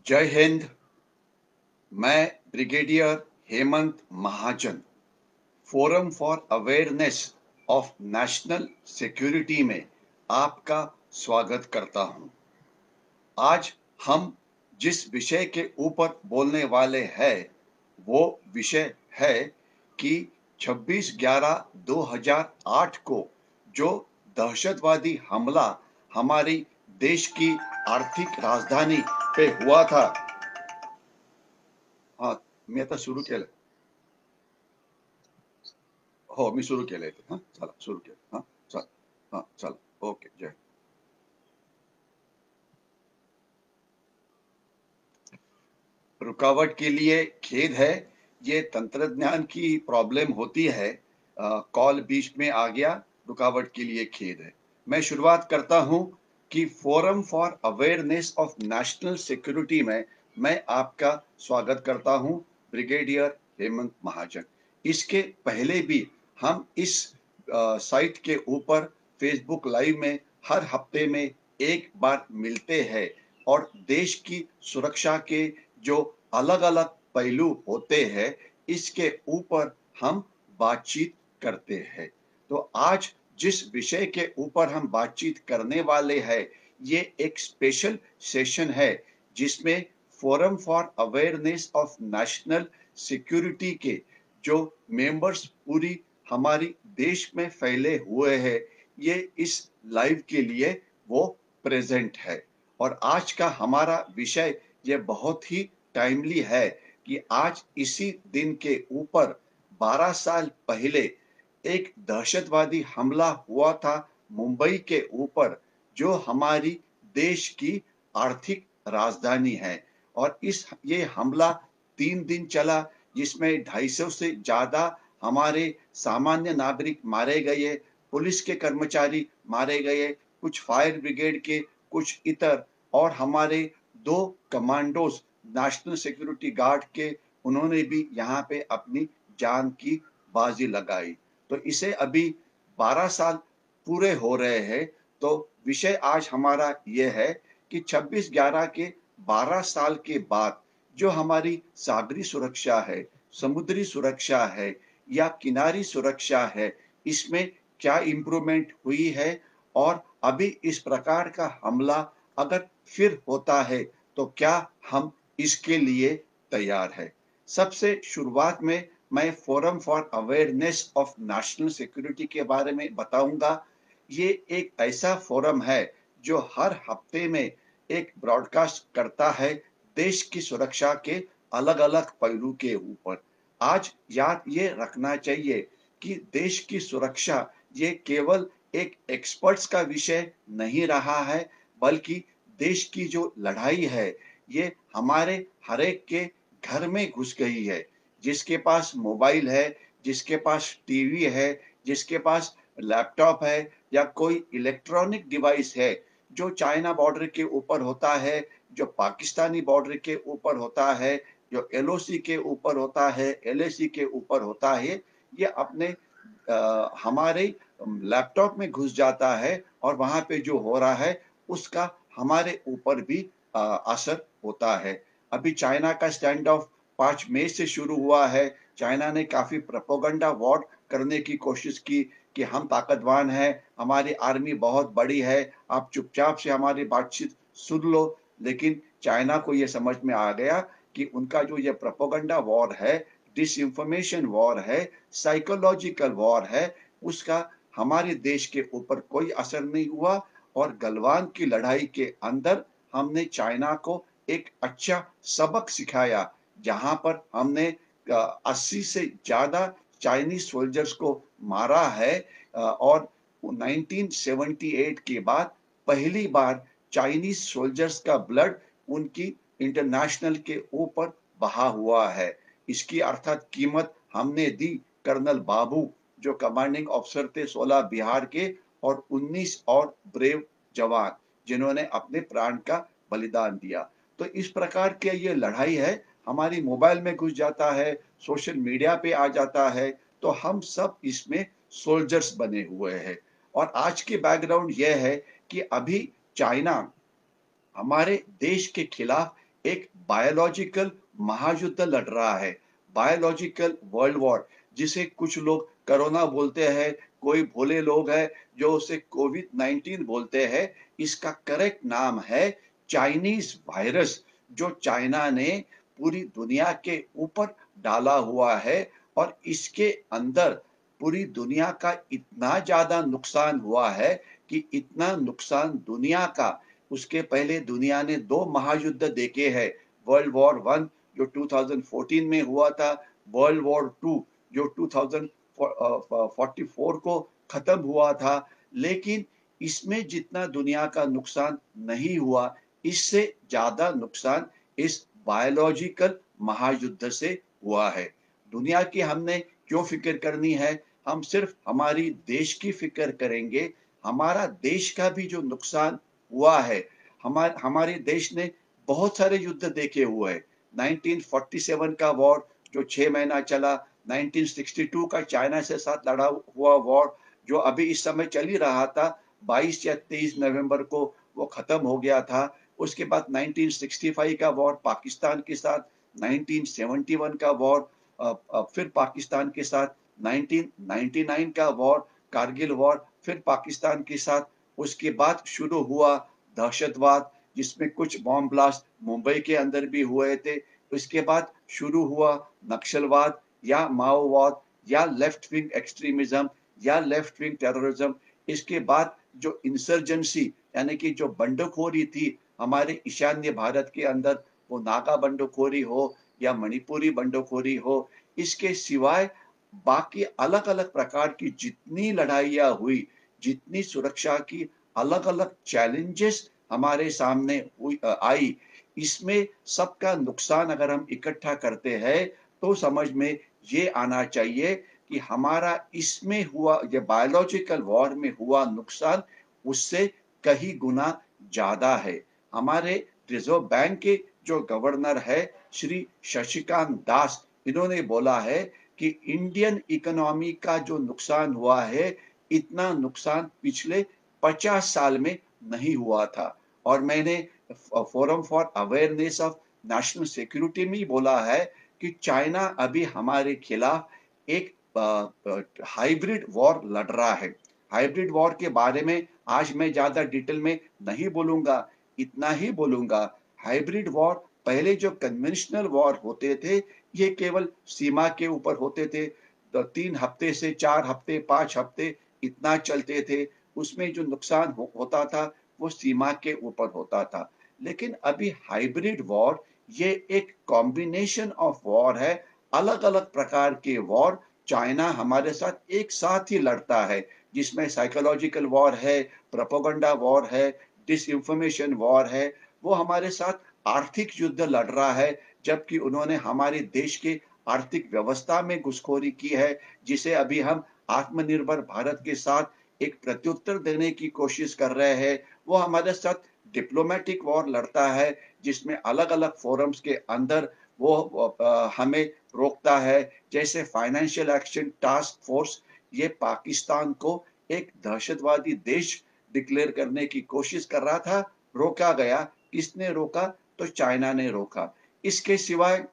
जय हिंद। मैं brigadier Hemant Mahajan forum for awareness of national security में आपका स्वागत करता हूं। आज हम जिस विषय के ऊपर बोलने वाले हैं वो विषय है कि 26/11/2008 को जो दहशतवादी हमला हमारी देश की आर्थिक राजधानी पे हुआ था। हाँ, मी आता सुरू केलं. हो, मी सुरू केलंय ते. हां, चला सुरू केलं. हां, चला. हां, चला. ओके, जय. रुकावट के लिए खेद है। ये तंत्रज्ञान की प्रॉब्लम होती है। कॉल बीच में आ गया, रुकावट के लिए खेद है। मैं शुरुआत करता हूं कि forum for awareness of national security में मैं आपका स्वागत करता हूं, ब्रिगेडियर हेमंत महाजन। इसके पहले भी हम इस साइट के ऊपर फेसबुक लाइव में हर हफ्ते में एक बार मिलते हैं और देश की सुरक्षा के जो अलग अलग पहलू होते हैं इसके ऊपर हम बातचीत करते हैं। तो आज जिस विषय के ऊपर हम बातचीत करने वाले हैं ये एक स्पेशल सेशन है जिसमें forum for awareness of national security के जो मेंबर्स पूरी हमारी देश में फैले हुए हैं ये इस लाइव के लिए वो प्रेजेंट है। और आज का हमारा विषय ये बहुत ही टाइमली है कि आज इसी दिन के ऊपर 12 साल पहले एक दहशतवादी हमला हुआ था मुंबई के ऊपर जो हमारी देश की आर्थिक राजधानी है। और ये हमला 3 दिन चला जिसमें 250 से ज्यादा हमारे सामान्य नागरिक मारे गए, पुलिस के कर्मचारी मारे गए, कुछ फायर ब्रिगेड के, कुछ इतर और हमारे 2 कमांडोज नेशनल सिक्योरिटी गार्ड के उन्होंने भी यहाँ पे अपनी जान की बाजी लगाई। तो इसे अभी 12 साल पूरे हो रहे हैं। तो विषय आज हमारा ये है कि 26/11 के 12 साल के बाद जो हमारी सागरी सुरक्षा है, समुद्री सुरक्षा है या किनारी सुरक्षा है, इसमें क्या इम्प्रूवमेंट हुई है और अभी इस प्रकार का हमला अगर फिर होता है तो क्या हम इसके लिए तैयार है। सबसे शुरुआत में मैं forum for awareness of national security के बारे में बताऊंगा। ये एक ऐसा फोरम है जो हर हफ्ते में एक ब्रॉडकास्ट करता है देश की सुरक्षा के अलग अलग पहलू के ऊपर। आज याद ये रखना चाहिए कि देश की सुरक्षा ये केवल एक एक्सपर्ट्स का विषय नहीं रहा है बल्कि देश की जो लड़ाई है ये हमारे हरेक के घर में घुस गई है। जिसके पास मोबाइल है, जिसके पास टीवी है, जिसके पास लैपटॉप है या कोई इलेक्ट्रॉनिक डिवाइस है जो चाइना बॉर्डर के ऊपर होता है, जो पाकिस्तानी बॉर्डर के ऊपर होता है, जो एलओसी के ऊपर होता है, एलएसी के ऊपर होता है, ये अपने हमारे लैपटॉप में घुस जाता है और वहां पे जो हो रहा है उसका हमारे ऊपर भी असर होता है। अभी चाइना का स्टैंड ऑफ 5 मई से शुरू हुआ है। चाइना ने काफी प्रोपेगेंडा वॉर करने की कोशिश की कि हम ताकतवान हैं, हमारी आर्मी बहुत बड़ी है, आप चुपचाप से हमारी बातचीत सुन लो। लेकिन चाइना को ये समझ में आ गया कि उनका जो ये प्रोपेगेंडा वॉर है, डिसइंफॉर्मेशन वॉर है, साइकोलॉजिकल वॉर है, उसका हमारे देश के ऊपर कोई असर नहीं हुआ। और गलवान की लड़ाई के अंदर हमने चाइना को एक अच्छा सबक सिखाया जहां पर हमने 80 से ज्यादा चाइनीज सोल्जर्स को मारा है। और 1978 के बाद पहली बार चाइनीज सोल्जर्स का ब्लड उनकी इंटरनेशनल के ऊपर बहा हुआ है। इसकी अर्थात कीमत हमने दी कर्नल बाबू जो कमांडिंग ऑफिसर थे 16 बिहार के और 19 और ब्रेव जवान जिन्होंने अपने प्राण का बलिदान दिया। तो इस प्रकार के ये लड़ाई है, हमारी मोबाइल में घुस जाता है, सोशल मीडिया पे आ जाता है, तो हम सब इसमें सोल्जर्स बने हुए हैं। और आज की बैकग्राउंड यह है कि अभी चाइना हमारे देश के खिलाफ एक बायोलॉजिकल महायुद्ध लड़ रहा है, बायोलॉजिकल वर्ल्ड वॉर, जिसे कुछ लोग कोरोना बोलते हैं, कोई भोले लोग हैं जो उसे कोविड-19 बोलते हैं। इसका करेक्ट नाम है चाइनीज वायरस, जो चाइना ने पूरी दुनिया के ऊपर डाला हुआ है और इसके अंदर पूरी दुनिया का इतना ज्यादा नुकसान हुआ है कि इतना नुकसान दुनिया का, उसके पहले दुनिया ने 2 महायुद्ध देखे हैं। वर्ल्ड वॉर 1 जो 2014 में हुआ था, वर्ल्ड वॉर 2 जो 2044 को खत्म हुआ था। लेकिन इसमें जितना दुनिया का नुकसान नहीं हुआ, इससे ज्यादा नुकसान इस बायोलॉजिकल महायुद्ध से हुआ है। दुनिया की हमने क्यों फिक्र करनी है? हम सिर्फ हमारी देश की फिक्र करेंगे। हमारा देश का भी जो नुकसान हुआ है, हमारे देश ने बहुत सारे युद्ध देखे हुए हैं। 1947 का वॉर जो 6 महीना चला, 1962 का चाइना से साथ लड़ा हुआ वॉर जो अभी इस समय चल ही रहा था, 22 या 23 नवंबर को वो खत्म हो गया था। उसके बाद 1965 का वॉर पाकिस्तान के साथ, 1971 का वॉर फिर पाकिस्तान के साथ, 1999 का वॉर कारगिल वॉर फिर पाकिस्तान के साथ। उसके बाद शुरू हुआ दहशतवाद, जिसमें कुछ बॉम्ब ब्लास्ट मुंबई के अंदर भी हुए थे। उसके बाद शुरू हुआ नक्सलवाद या माओवाद या लेफ्ट विंग एक्सट्रीमिज्म या लेफ्ट विंग टेररिज्म। इसके बाद जो इंसर्जेंसी यानी कि जो बंडखोरी थी हमारे ईशान्य भारत के अंदर, वो नागा बंडखोरी हो या मणिपुरी बंडखोरी हो, इसके सिवाय बाकी अलग-अलग प्रकार की जितनी लड़ाइयाँ हुई, जितनी सुरक्षा की अलग-अलग चैलेंजेस हमारे सामने आई, इसमें सबका नुकसान अगर हम इकट्ठा करते हैं, तो समझ में ये आना चाहिए कि हमारा इसमें हुआ, ये बायोलॉजिकल वॉर में हुआ नुकसान उससे कहीं गुना ज़्यादा है। हमारे रिज़र्व बैंक के जो गवर्नर है, श्री शशिकांत दास, इन्होंने बोला है कि इंडियन इकोनॉमी का जो नुकसान हुआ है, इतना नुकसान पिछले 50 साल में नहीं हुआ था। और मैंने forum for awareness of national security में ही बोला है कि चाइना अभी हमारे खिलाफ एक हाइब्रिड वॉर लड़ रहा है। हाइब्रिड वॉर के बारे में आज मैं ज्यादा डिटेल में नहीं बोलूंगा, इतना ही बोलूंगा, हाइब्रिड वॉर पहले जो कन्वेंशनल वॉर होते थे, ये केवल सीमा के ऊपर होते थे, तो 3 हफ्ते से 4 हफ्ते 5 हफ्ते इतना चलते थे। उसमें जो नुकसान होता था वो सीमा के ऊपर होता था। लेकिन अभी हाइब्रिड वॉर ये एक कॉम्बिनेशन ऑफ वॉर है, अलग अलग प्रकार के वॉर चाइना हमारे साथ एक साथ ही लड़ता है, जिसमें साइकोलॉजिकल वॉर है, प्रोपेगेंडा वॉर है, डिसइंफॉर्मेशन वॉर है। वो हमारे साथ आर्थिक युद्ध लड़ रहा है, जबकि उन्होंने हमारे देश के आर्थिक व्यवस्था में घुसखोरी की है, जिसे अभी हम आत्मनिर्भर भारत के साथ एक प्रत्युत्तर देने की कोशिश कर रहे हैं। वो हमारे साथ डिप्लोमेटिक वॉर लड़ता है, जिसमें अलग अलग फोरम्स के अंदर वो हमें रोकता है। जैसे फाइनेंशियल एक्शन टास्क फोर्स, ये पाकिस्तान को एक दहशतवादी देश डिक्लेयर करने की कोशिश कर रहा था, रोका गया। किसने रोका? तो चाइना ने रोका। इसके सिवाय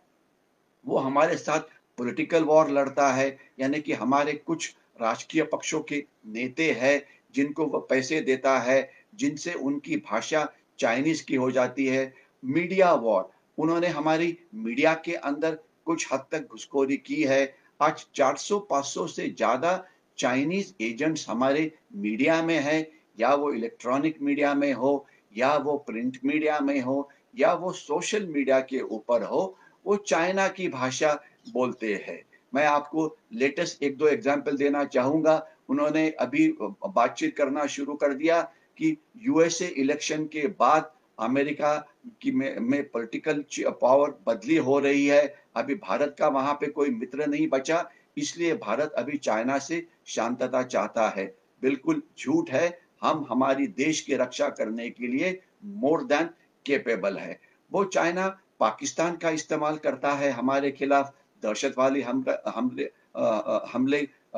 वो हमारे साथ पॉलिटिकल वॉर लड़ता है, यानी कि हमारे कुछ राजकीय पक्षों के नेता हैं, जिनको वो पैसे देता है, जिनसे उनकी भाषा चाइनीज की हो जाती है। मीडिया वॉर, उन्होंने हमारी मीडिया के अंदर कुछ हद तक घुसखोरी की है। आज 400-500 से ज्यादा चाइनीज एजेंट्स हमारे मीडिया में है, या वो इलेक्ट्रॉनिक मीडिया में हो, या वो प्रिंट मीडिया में हो, या वो सोशल मीडिया के ऊपर हो, वो चाइना की भाषा बोलते हैं। मैं आपको लेटेस्ट 1-2 एग्जांपल देना चाहूँगा। उन्होंने अभी बातचीत करना शुरू कर दिया कि यूएसए इलेक्शन के बाद अमेरिका की में पॉलिटिकल पावर बदली हो रही है। अभी भारत का वहाँ पे कोई मित्र नहीं बचा, इसलिए भारत अभी चाइना से शांतता चाहता है। बिल्कुल झूठ है। हम हमारी देश की रक्षा करने के लिए मोर देन कैपेबल है। वो चाइना पाकिस्तान का इस्तेमाल करता है हमारे खिलाफ दहशतवादी हमले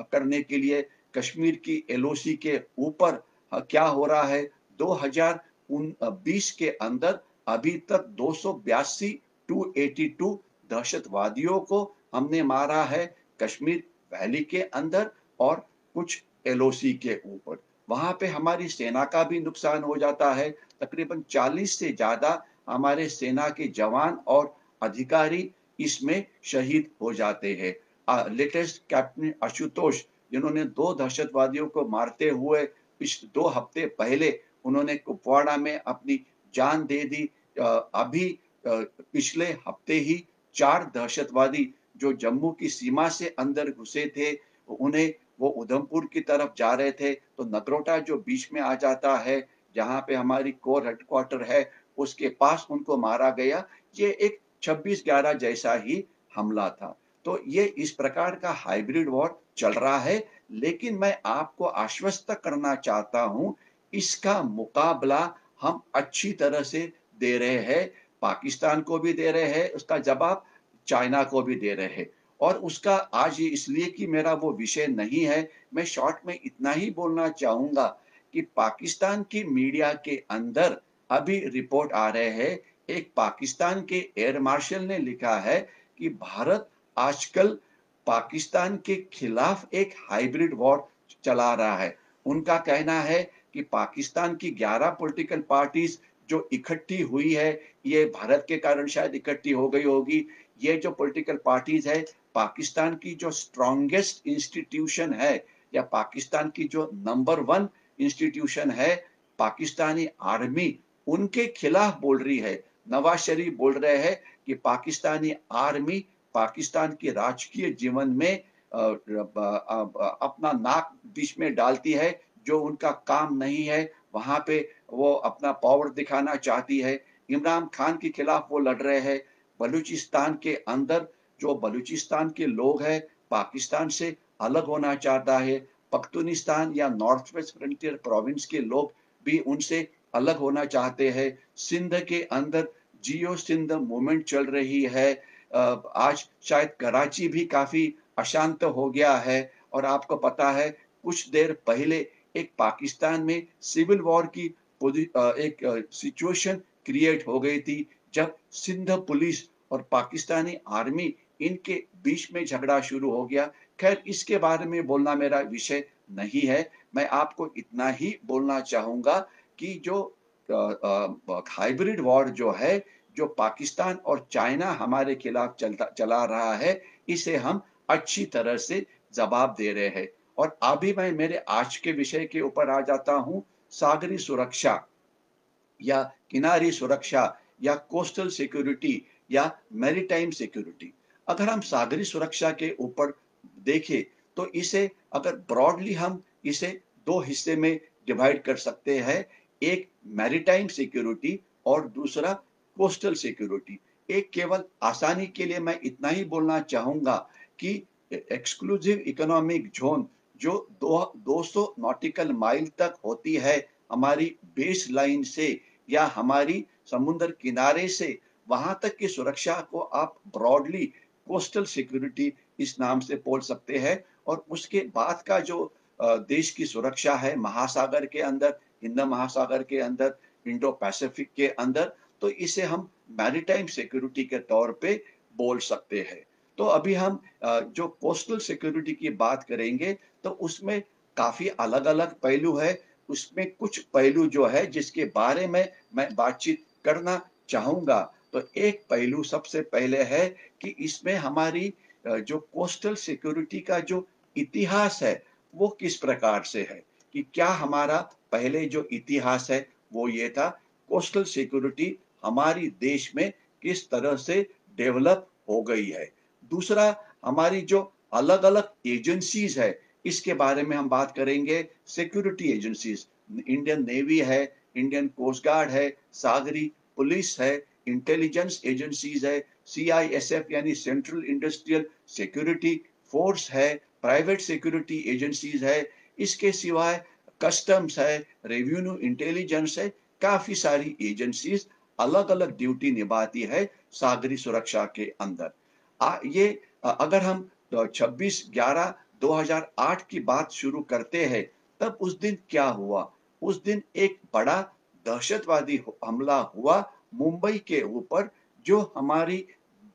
करने के लिए। कश्मीर की एलओसी के ऊपर क्या हो रहा है, 2020 के अंदर अभी तक 282 282 दहशतवादियों को हमने मारा है कश्मीर वैली के अंदर और कुछ एलओसी के ऊपर। वहां पे हमारी सेना का भी नुकसान हो जाता है। तकरीबन 40 से ज्यादा हमारे सेना के जवान और अधिकारी इसमें शहीद हो जाते हैं। लेटेस्ट कैप्टन आशुतोष, जिन्होंने 2 दहशतवादियों को मारते हुए 2 हफ्ते पहले उन्होंने कुपवाड़ा में अपनी जान दे दी। अभी पिछले हफ्ते ही 4 दहशतवादी जो जम्मू की सीमा से अंदर घुसे थे, उन्हें वो उधमपुर की तरफ जा रहे थे, तो नगरोटा जो बीच में आ जाता है, जहाँ पे हमारी कोर हेडक्वार्टर है, उसके पास उनको मारा गया। ये एक 26/11 जैसा ही हमला था। तो ये इस प्रकार का हाइब्रिड वॉर चल रहा है, लेकिन मैं आपको आश्वस्त करना चाहता हूं, इसका मुकाबला हम अच्छी तरह से दे रहे हैं। पाकिस्तान को भी दे रहे हैं उसका जवाब, चाइना को भी दे रहे हैं। और उसका आज ये इसलिए कि मेरा वो विषय नहीं है, मैं शॉर्ट में इतना ही बोलना चाहूंगा कि पाकिस्तान की मीडिया के अंदर अभी रिपोर्ट आ रहे हैं, एक पाकिस्तान के एयर मार्शल ने लिखा है कि भारत आजकल पाकिस्तान के खिलाफ एक हाइब्रिड वॉर चला रहा है। उनका कहना है कि पाकिस्तान की 11 पॉलिटिकल पार्टीज जो इकट्ठी हुई है, ये भारत के कारण शायद इकट्ठी हो गई होगी। ये जो पॉलिटिकल पार्टीज है, पाकिस्तान की जो स्ट्रॉन्गेस्ट इंस्टीट्यूशन है या पाकिस्तान की जो नंबर 1 इंस्टीट्यूशन है, पाकिस्तानी आर्मी, उनके खिलाफ बोल रही है। नवाज शरीफ बोल रहे हैं कि पाकिस्तानी आर्मी पाकिस्तान के राजकीय जीवन में अपना नाक बीच में डालती है, जो उनका काम नहीं है। वहां पे वो अपना पावर दिखाना चाहती है। इमरान खान के खिलाफ वो लड़ रहे हैं। बलूचिस्तान के अंदर जो बलूचिस्तान के लोग हैं, पाकिस्तान से अलग होना चाहता है। पख्तूनिस्तान या नॉर्थ वेस्ट फ्रंटियर प्रोविंस के लोग भी उनसे अलग होना चाहते हैं। सिंध के अंदर जियो सिंध मूवमेंट चल रही है। आज शायद कराची भी काफी अशांत हो गया है। और आपको पता है, कुछ देर पहले एक पाकिस्तान में सिविल वॉर की एक सिचुएशन क्रिएट हो गई थी, जब सिंध पुलिस और पाकिस्तानी आर्मी इनके बीच में झगड़ा शुरू हो गया। खैर, इसके बारे में बोलना मेरा विषय नहीं है। मैं आपको इतना ही बोलना चाहूंगा कि जो हाइब्रिड वॉर जो है, जो पाकिस्तान और चाइना हमारे खिलाफ चला रहा है, इसे हम अच्छी तरह से जवाब दे रहे हैं। और अभी मैं मेरे आज के विषय के ऊपर आ जाता हूं, सागरी सुरक्षा या किनारी सुरक्षा या कोस्टल सिक्योरिटी या मैरीटाइम सिक्योरिटी। अगर हम सागरी सुरक्षा के ऊपर देखें, तो इसे अगर ब्रॉडली हम इसे 2 हिस्से में डिवाइड कर सकते हैं। एक मैरीटाइम सिक्योरिटी और दूसरा कोस्टल सिक्योरिटी। एक केवल आसानी के लिए मैं इतना ही बोलना चाहूंगा कि एक्सक्लूसिव इकोनॉमिक जोन जो 200 नॉटिकल माइल तक होती है हमारी बेस लाइन से या हमारी समुद्र किनारे से, वहां तक की सुरक्षा को आप ब्रॉडली कोस्टल सिक्योरिटी इस नाम से बोल सकते हैं। और उसके बाद का जो देश की सुरक्षा है महासागर के अंदर, हिंद महासागर के अंदर, इंडो पैसिफिक के अंदर, तो इसे हम मैरीटाइम सिक्योरिटी के तौर पे बोल सकते हैं। तो अभी हम जो कोस्टल सिक्योरिटी की बात करेंगे, तो उसमें काफी अलग अलग पहलू है। उसमें कुछ पहलू जो है जिसके बारे में मैं बातचीत करना चाहूंगा। तो एक पहलू सबसे पहले है कि इसमें हमारी जो कोस्टल सिक्योरिटी का जो इतिहास है, वो किस प्रकार से है। कि क्या हमारा पहले जो इतिहास है वो ये था, कोस्टल सिक्योरिटी हमारी देश में किस तरह से डेवलप हो गई है। दूसरा, हमारी जो अलग अलग एजेंसीज है, इसके बारे में हम बात करेंगे। सिक्योरिटी एजेंसीज, इंडियन नेवी है, इंडियन कोस्ट गार्ड है, सागरी पुलिस है, इंटेलिजेंस एजेंसीज है, सीआईएसएफ यानी सेंट्रल इंडस्ट्रियल सिक्योरिटी फोर्स है, प्राइवेट सिक्योरिटी एजेंसीज है। इसके सिवाय कस्टम्स है, रेवेन्यू इंटेलिजेंस है। काफी सारी एजेंसीज अलग अलग ड्यूटी निभाती है सागरी सुरक्षा के अंदर। ये अगर हम 26/11/2008 की बात शुरू करते हैं, तब उस दिन क्या हुआ। उस दिन एक बड़ा दहशतवादी हमला हुआ मुंबई के ऊपर, जो हमारी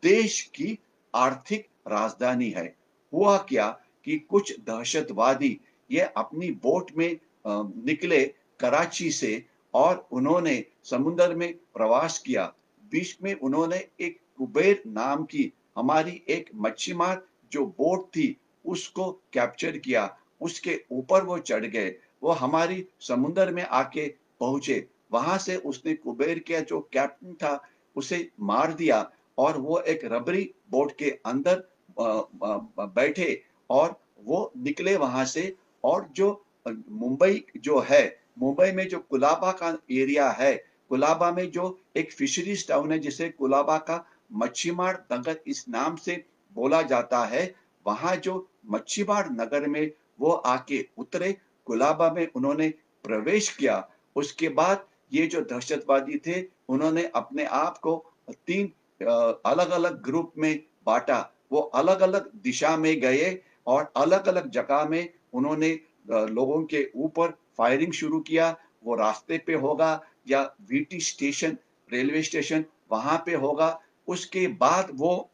देश की आर्थिक राजधानी है। हुआ क्या कि कुछ दहशतवादी ये अपनी बोट में निकले कराची से, और उन्होंने समुद्र में प्रवास किया। बीच में उन्होंने एक कुबेर नाम की हमारी एक मच्छीमार जो बोट थी, उसको कैप्चर किया। उसके ऊपर वो चढ़ गए। वो हमारी समुद्र में आके पहुंचे। वहां से उसने कुबेर के जो कैप्टन था उसे मार दिया, और वो एक रबरी बोट के अंदर बैठे, और वो निकले वहां से। और जो मुंबई जो है, मुंबई में जो कुलाबा का एरिया है, कुलाबा में जो एक फिशरीज टाउन है जिसे कुलाबा का मच्छीमार नगर इस नाम से बोला जाता है, वहां जो मच्छीमार नगर में वो आके उतरे, कुलाबा में उन्होंने प्रवेश किया। उसके बाद ये जो दहशतवादी थे, उन्होंने अपने आप को 3 अलग-अलग ग्रुप में बाँटा। वो अलग-अलग दिशा में गए, और अलग-अलग जगह में उन्होंने लोगों के ऊपर फायरिंग शुरू किया। वो रास्ते पे होगा या वीटी स्टेशन, रेलवे स्टेशन, वहाँ पे होगा। उसके बाद वो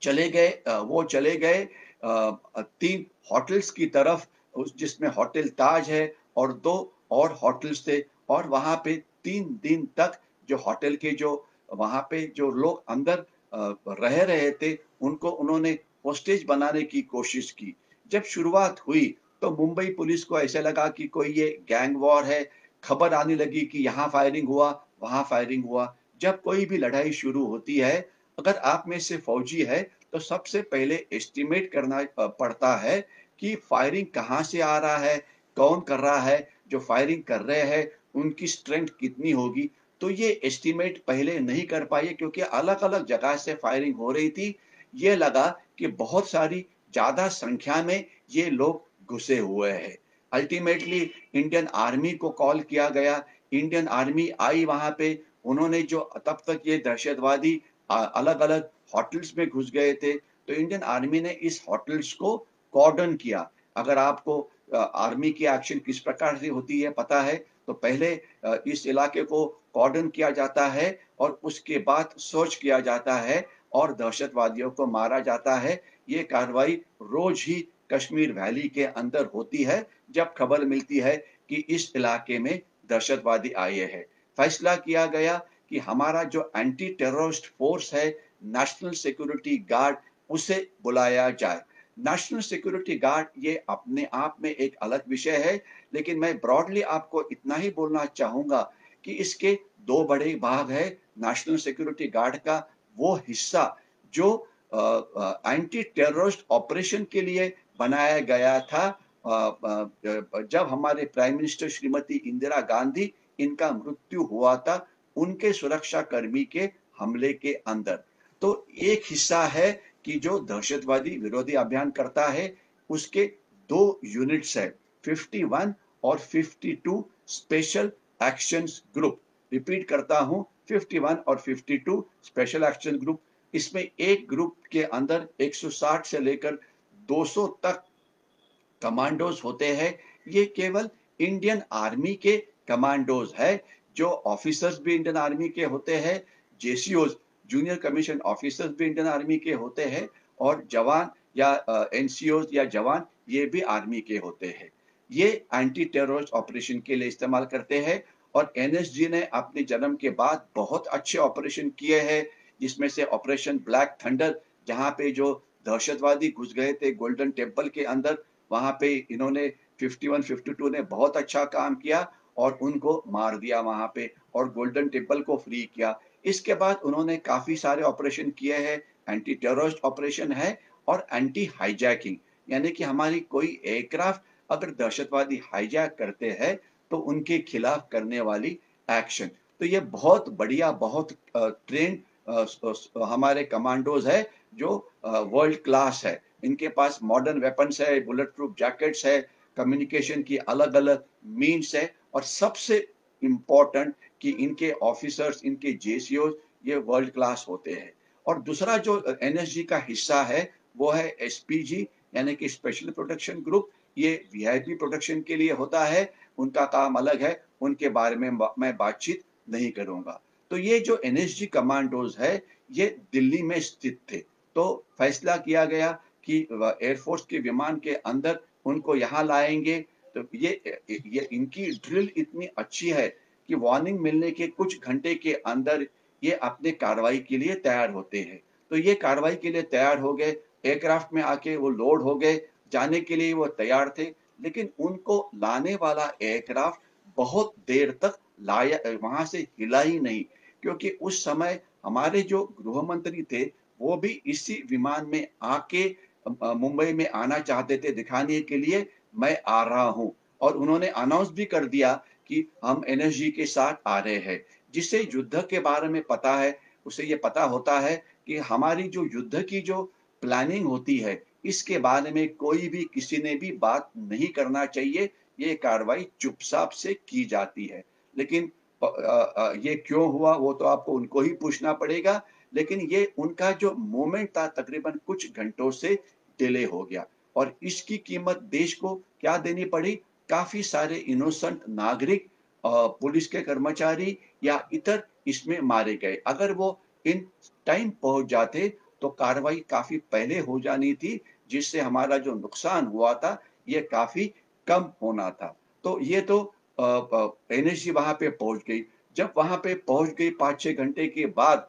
चले गए 3 होटल्स की तरफ, उस जिसमें होटल ताज है, और 2 और होटल्स थे। और वहाँ पे 3 दिन तक जो होटल के जो वहाँ पे जो लोग अंदर रह रहे थे, उनको उन्होंने होस्टेज बनाने की कोशिश की। जब शुरुआत हुई तो मुंबई पुलिस को ऐसा लगा कि कोई ये गैंग वॉर है। खबर आने लगी कि यहाँ फायरिंग हुआ, वहाँ फायरिंग हुआ। जब कोई भी लड़ाई शुरू होती है, अगर आप में से फौजी है, तो सबसे पहले एस्टिमेट करना पड़ता है कि फायरिंग कहाँ से आ रहा है, कौन कर रहा है, जो फायरिंग कर रहे हैं उनकी स्ट्रेंथ कितनी होगी। तो ये एस्टिमेट पहले नहीं कर पाए, क्योंकि अलग-अलग जगह से फायरिंग हो रही थी। ये लगा कि बहुत सारी ज़्यादा संख्या में ये लोग घुसे हुए हैं। अल्टीमेटली इंडियन आर्मी को कॉल किया गया। इंडियन आर्मी आई वहाँ पे। उन्होंने जो तब तक ये दहशतवादी अलग-अलग होटल्स में घुस गए थे, तो इंडियन आर्मी ने इस होटल्स को कॉर्डन किया। अगर आपको आर्मी की एक्शन किस प्रकार से होती है पता है, तो पहले इस इलाके को कॉर्डन किया जाता है, और उसके बाद सर्च किया जाता है, और दहशतवादियों को मारा जाता है। ये कार्रवाई रोज ही कश्मीर वैली के अंदर होती है, जब खबर मिलती है कि इस इलाके में दहशतवादी आए हैं। फैसला किया गया कि हमारा जो एंटी टेररिस्ट फोर्स है, नेशनल सिक्योरिटी गार्ड, उसे बुलाया जाए। नेशनल सिक्योरिटी गार्ड ये अपने आप में एक अलग विषय है, लेकिन मैं ब्रॉडली आपको इतना ही बोलना चाहूंगा कि इसके 2 बड़े भाग है। नेशनल सिक्योरिटी गार्ड का वो हिस्सा जो एंटी टेररिस्ट ऑपरेशन के लिए बनाया गया था, जब हमारे प्राइम मिनिस्टर श्रीमती इंदिरा गांधी, इनका मृत्यु हुआ था उनके सुरक्षा कर्मी के हमले के अंदर। तो एक हिस्सा है कि जो दहशतवादी विरोधी अभियान करता है, उसके 2 यूनिट्स है, 51 और 52 स्पेशल एक्शंस ग्रुप। रिपीट करता हूं, 51 और 52 स्पेशल एक्शन ग्रुप। इसमें एक ग्रुप के अंदर 160 से लेकर 200 तक कमांडोज होते हैं। ये केवल इंडियन आर्मी के कमांडोज है। जो ऑफिसर्स भी इंडियन आर्मी के होते हैं, जेसीओज, जूनियर कमीशन ऑफिसर्स भी इंडियन आर्मी के होते हैं, और जवान या एनसीओज या जवान ये भी आर्मी के होते हैं। ये एंटी टेररिस्ट ऑपरेशन के लिए इस्तेमाल करते हैं। और एनएसजी ने अपने जन्म के बाद बहुत अच्छे ऑपरेशन किए हैं, जिसमें से ऑपरेशन ब्लैक थंडर, जहां पे जो दहशतवादी घुस गए थे गोल्डन टेम्पल के अंदर, वहां पे इन्होंने 51 52 ने बहुत अच्छा काम किया, और उनको मार दिया वहां पे, और गोल्डन टेम्पल को फ्री किया। इसके बाद उन्होंने काफी सारे ऑपरेशन किए हैं। एंटी टेररिस्ट ऑपरेशन है, और एंटी हाईजैकिंग, यानी कि हमारी कोई एयरक्राफ्ट अगर दहशतवादी हाईजैक करते हैं, तो उनके खिलाफ करने वाली एक्शन। तो ये बहुत बढ़िया, बहुत ट्रेन हमारे कमांडोज है, जो वर्ल्ड क्लास है। इनके पास मॉडर्न वेपन्स है, बुलेट प्रूफ जैकेट्स है, कम्युनिकेशन की अलग अलग मीन्स है, और सबसे इम्पोर्टेंट कि इनके ऑफिसर्स, इनके जेसीओ ये वर्ल्ड क्लास होते हैं। और दूसरा जो एनएसजी का हिस्सा है, वो है एसपीजी, यानी कि स्पेशल प्रोटेक्शन ग्रुप। ये वीआईपी प्रोटेक्शन के लिए होता है। उनका काम अलग है, उनके बारे में मैं बातचीत नहीं करूंगा। तो ये जो एनएसजी कमांडोज है, ये दिल्ली में स्थित थे। तो फैसला किया गया कि एयरफोर्स के विमान के अंदर उनको यहाँ लाएंगे। तो ये इनकी ड्रिल इतनी अच्छी है कि वार्निंग मिलने के कुछ घंटे के अंदर ये अपने कार्रवाई के लिए तैयार होते हैं। तो ये कार्रवाई के लिए तैयार हो गए, एयरक्राफ्ट में आके वो लोड हो गए, जाने के लिए वो तैयार थे। लेकिन उनको लाने वाला एयरक्राफ्ट बहुत देर तक लाया, वहां से हिला ही नहीं, क्योंकि उस समय हमारे जो गृह मंत्री थे वो भी इसी विमान में आके मुंबई में आना चाहते थे, दिखाने के लिए मैं आ रहा हूं। और उन्होंने अनाउंस भी कर दिया कि हम एनएसजी के साथ आ रहे हैं। जिसे युद्ध के बारे में पता है, उसे ये पता होता है कि हमारी जो युद्ध की जो प्लानिंग होती है, इसके बारे में कोई भी किसी ने भी बात नहीं करना चाहिए। ये कार्रवाई चुपचाप से की जाती है। लेकिन ये क्यों हुआ वो तो आपको उनको ही पूछना पड़ेगा। लेकिन ये उनका जो मूवमेंट था तकरीबन कुछ घंटों से डिले हो गया, और इसकी कीमत देश को क्या देनी पड़ी? काफी सारे इनोसेंट नागरिक, पुलिस के कर्मचारी या इतर इसमें मारे गए। अगर वो इन टाइम पहुंच जाते तो कार्रवाई काफी पहले हो जानी थी, जिससे हमारा जो नुकसान हुआ था ये काफी कम होना था। तो ये तो एनएसजी वहां पे पहुंच गई। जब वहां पे पहुंच गई 5-6 घंटे के बाद,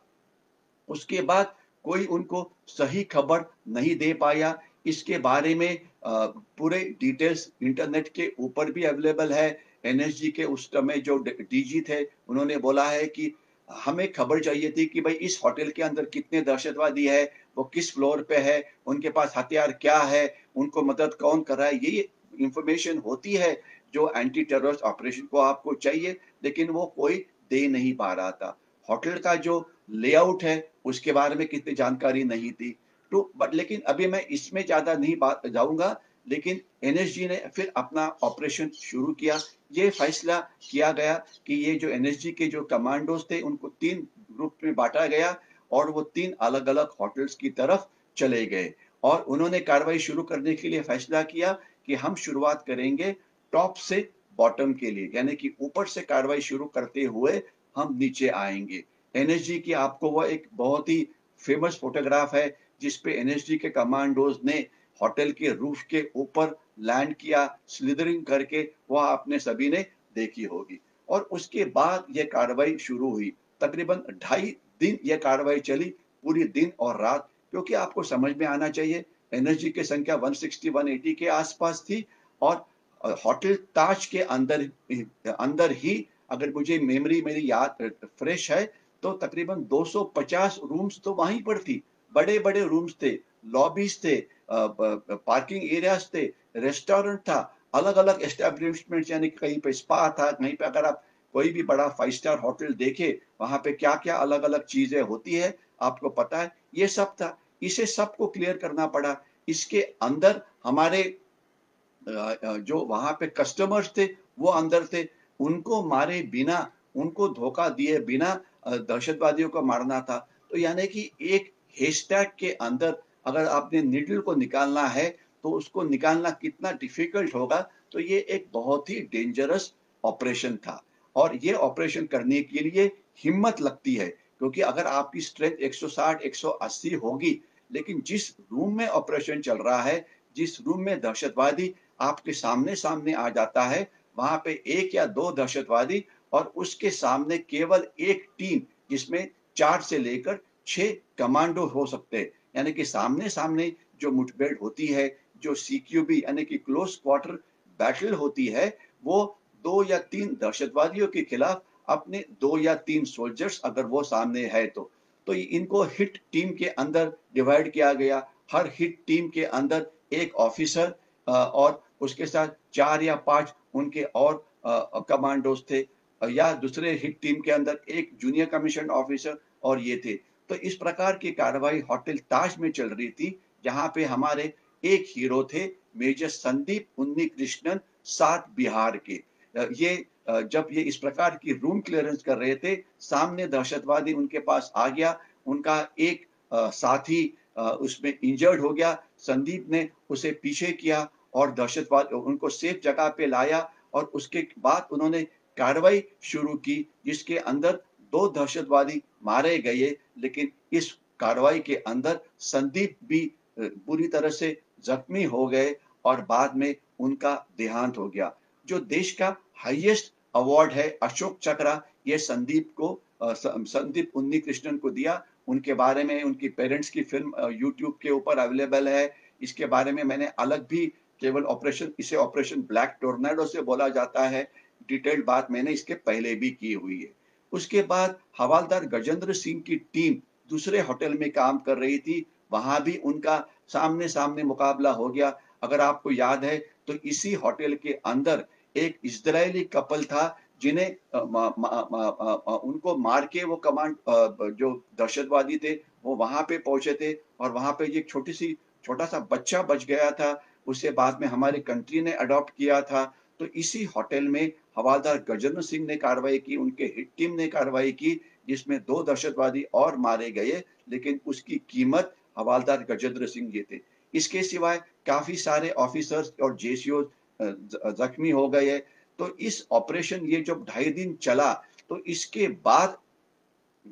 उसके बाद कोई उनको सही खबर नहीं दे पाया। इसके बारे में पूरे डिटेल्स इंटरनेट के ऊपर भी अवेलेबल है। एनएसजी के उस समय जो डीजी थे, उन्होंने बोला है कि हमें खबर चाहिए थी कि भाई इस होटल के अंदर कितने दहशतवादी है, वो किस फ्लोर पे है, उनके पास हथियार क्या है, उनको मदद कौन कर रहा है। ये इंफॉर्मेशन होती है जो एंटी टेररिस्ट ऑपरेशन को आपको चाहिए, लेकिन वो कोई दे नहीं पा रहा था। होटल का जो लेआउट है उसके बारे में कितनी जानकारी नहीं थी। तो बट लेकिन अभी मैं इसमें ज्यादा नहीं बात जाऊंगा। लेकिन एनएसजी ने फिर अपना ऑपरेशन शुरू किया। ये फैसला किया गया कि ये जो एनएसजी के जो कमांडोज थे उनको 3 ग्रुप में बांटा गया, और वो 3 अलग अलग होटल्स की तरफ चले गए। और उन्होंने कार्रवाई शुरू करने के लिए फैसला किया कि हम शुरुआत करेंगे टॉप से बॉटम के लिए, यानी कि ऊपर से कार्रवाई शुरू करते हुए हम नीचे आएंगे। एनएसजी की आपको वो एक बहुत ही फेमस फोटोग्राफ है जिसपे एनएसजी के कमांडोज ने होटल के रूफ के ऊपर लैंड किया स्लिदरिंग करके, वह आपने सभी ने देखी होगी। और उसके बाद यह कार्रवाई शुरू हुई। तकरीबन 2.5 दिन यह कार्रवाई चली, पूरी दिन और रात। क्योंकि आपको समझ में आना चाहिए, एनएसजी की संख्या 160-180 के आसपास थी। और होटल ताज के अंदर अंदर ही, अगर मुझे मेमोरी मेरी याद फ्रेश है, तो तकरीबन 250 रूम्स तो वहीं पर थी। बड़े बड़े रूम्स थे, लॉबीज थे, पार्किंग एरियाज थे, रेस्टोरेंट था, अलग अलग एस्टेब्लिशमेंट, यानी कहीं पे स्पा था, कहीं पे अगर आप कोई भी बड़ा 5 स्टार होटल देखे, वहां पे क्या क्या अलग अलग चीजें होती है आपको पता है। ये सब था, इसे सबको क्लियर करना पड़ा। इसके अंदर हमारे जो वहां पे कस्टमर्स थे वो अंदर थे। उनको मारे बिना, उनको धोखा दिए बिना दहशतवादियों को मारना था। तो यानी कि एक हैशटैग के अंदर अगर आपने नीडल को निकालना है तो उसको निकालना कितना डिफिकल्ट होगा। तो ये एक बहुत ही डेंजरस ऑपरेशन था। और ये ऑपरेशन करने के लिए हिम्मत लगती है, क्योंकि अगर आपकी स्ट्रेंथ 160 180 होगी, लेकिन जिस रूम में ऑपरेशन चल रहा है, जिस रूम में दहशतवादी आपके सामने सामने आ जाता है, वहां पे 1 या 2 दहशतवादी और उसके सामने केवल एक टीम, जिसमें 4 से लेकर 6 कमांडो हो सकते हैं। यानी कि सामने सामने जो मुठभेड़ होती है, जो सीक्यूबी यानी कि क्लोज क्वार्टर बैटल होती है, वो 2 या 3 दहशतवादियों के खिलाफ अपने 2 या 3 सोल्जर्स अगर वो सामने है तो इनको हिट टीम के अंदर डिवाइड किया गया। हर हिट टीम के अंदर एक ऑफिसर और उसके साथ 4 या 5 उनके और कमांडोज थे, या दूसरे हिट टीम के अंदर एक जूनियर कमीशन ऑफिसर, और ये थे। तो इस प्रकार की कार्रवाई होटल ताज में चल रही थी, जहां पे हमारे एक हीरो थे, मेजर संदीप उन्नी कृष्णन, सात बिहार के। जब ये इस प्रकार की रूम क्लियरेंस कर रहे थे, सामने दहशतवादी उनके पास आ गया। उनका एक साथी उसमें इंजर्ड हो गया। संदीप ने उसे पीछे किया और दहशतवाद उनको सेफ जगह पे लाया, और उसके बाद उन्होंने कार्रवाई शुरू की, जिसके अंदर 2 दहशतवादी मारे गए, लेकिन इस कार्रवाई के अंदर संदीप भी बुरी तरह से जख्मी हो गए और बाद में उनका देहांत हो गया। जो देश का हाईएस्ट अवार्ड है अशोक चक्र, ये संदीप को संदीप उन्नीकृष्णन को दिया। उनके बारे में उनकी पेरेंट्स की फ़िल्म यूट्यूब के ऊपर अवेलेबल है। इसके बारे में मैंने अलग भी केवल इसे ऑपरेशन ब्लैक टोर्नेडो से बोला जाता है। डिटेल्ड बात मैंने इसके पहले भी की हुई है। उसके बाद हवलदार गजेंद्र सिंह की टीम दूसरे होटल में काम कर रही थी। वहां भी उनका सामने-सामने मुकाबला हो गया। अगर आपको याद है तो इसी होटल के अंदर एक इज़राइली कपल था जिन्हें उनको मार के वो जो दहशतवादी थे वो वहां पे पहुंचे थे और वहां पे एक छोटा सा बच्चा बच गया था। उसे बाद में हमारी कंट्री ने अडॉप्ट किया था। तो इसी होटल में हवलदार गजेंद्र सिंह ने कार्रवाई की, उनके हिट टीम ने कार्रवाई की, जिसमें 2 दहशतवादी और मारे गए, लेकिन उसकी कीमत हवलदार गजेंद्र सिंह ये थे। इसके सिवाय काफी सारे ऑफिसर्स और जेसीओ जख्मी हो गए। तो इस ऑपरेशन ये जब 2.5 दिन चला, तो इसके बाद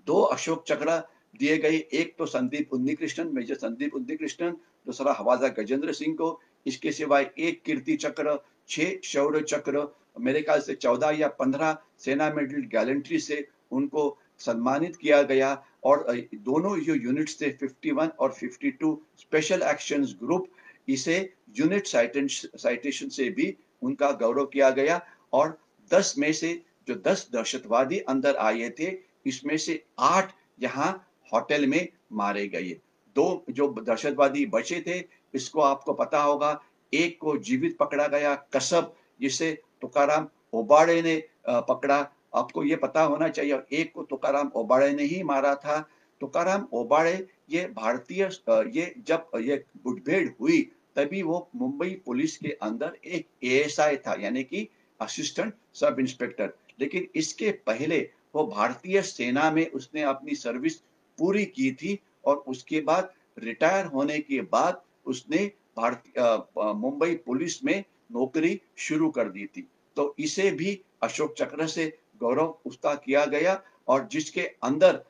2 अशोक चक्र दिए गए। एक तो संदीप उन्नीकृष्णन, मेजर संदीप उन्नीकृष्णन, दूसरा हवलदार गजेंद्र सिंह को। इसके सिवाय 1 कीर्ति चक्र, 6 शौर्य चक्र, मेरे ख्याल से 14 या 15 सेना मेडल गैलेंट्री से उनको सम्मानित किया गया। और दोनों जो यूनिट्स थे 51 और 52 स्पेशल एक्शंस ग्रुप, इसे यूनिट साइटेशन से भी उनका गौरव किया गया। और 10 में से जो 10 दहशतवादी अंदर आए थे, इसमें से 8 यहाँ होटल में मारे गए। 2 जो दहशतवादी बचे थे, इसको आपको पता होगा, एक को जीवित पकड़ा गया, कसब, जिसे तुकाराम ओबाड़े ने पकड़ा। आपको ये पता होना चाहिए, और एक को तुकाराम ओबाड़े ने ही मारा था। तुकाराम ओबाड़े ये ये जब ये मुठभेड़ हुई, तभी वो मुंबई पुलिस के अंदर एक एएसआई था, यानी कि असिस्टेंट सब इंस्पेक्टर। लेकिन इसके पहले वो भारतीय सेना में उसने अपनी सर्विस पूरी की थी और उसके बाद रिटायर होने के बाद उसने मुंबई पुलिस में नौकरी शुरू कर दी थी। तो इसे भी अशोक चक्र से गौरव उसका किया गया। और जिसके अंदर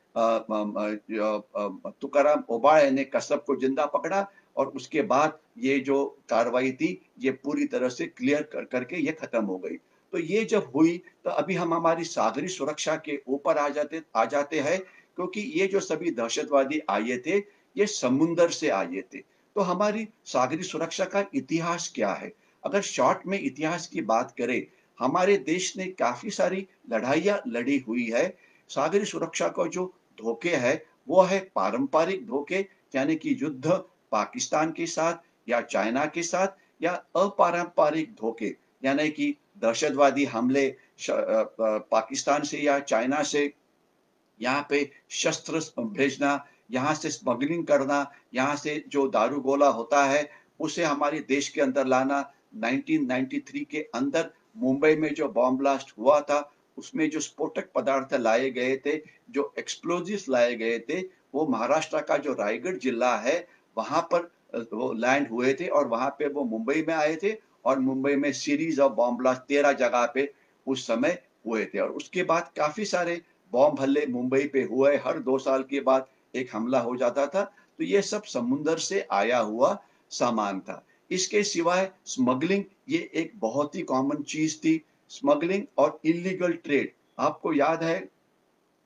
तुकाराम ओबाड़े ने कसब को जिंदा पकड़ा और उसके बाद ये जो कार्रवाई थी ये पूरी तरह से क्लियर करके ये खत्म हो गई। तो ये जब हुई तो अभी हम हमारी सागरी सुरक्षा के ऊपर आ जाते हैं, क्योंकि ये जो सभी दहशतवादी आए थे ये समुंदर से आए थे। तो हमारी सागरी सुरक्षा का इतिहास क्या है? अगर शॉर्ट में इतिहास की बात करें, हमारे देश ने काफी सारी लड़ाइयां लड़ी हुई है। सागरी सुरक्षा का जो धोखे है वो है पारंपरिक धोखे, यानी कि युद्ध पाकिस्तान के साथ या चाइना के साथ, या अपारंपरिक धोखे, यानी कि दहशतवादी हमले पाकिस्तान से या चाइना से यहाँ पे शस्त्र भेजना, यहाँ से स्मगलिंग करना, यहाँ से जो दारू गोला होता है उसे हमारे देश के अंदर लाना। 1993 के अंदर मुंबई में जो बॉम्ब ब्लास्ट हुआ था, उसमें जो स्फोटक पदार्थ लाए गए थे, जो एक्सप्लोजिव्स लाए गए थे, वो महाराष्ट्र का जो रायगढ़ जिला है वहां पर वो लैंड हुए थे और वहां पे वो मुंबई में आए थे। और मुंबई में सीरीज ऑफ बॉम्ब ब्लास्ट 13 जगह पे उस समय हुए थे। और उसके बाद काफी सारे बॉम्ब हल्ले मुंबई पे हुए, हर 2 साल के बाद एक हमला हो जाता था। तो ये सब समुंदर से आया हुआ सामान था। इसके सिवाय स्मगलिंग ये एक बहुत ही कॉमन चीज थी। स्मगलिंग और इलीगल ट्रेड, आपको याद है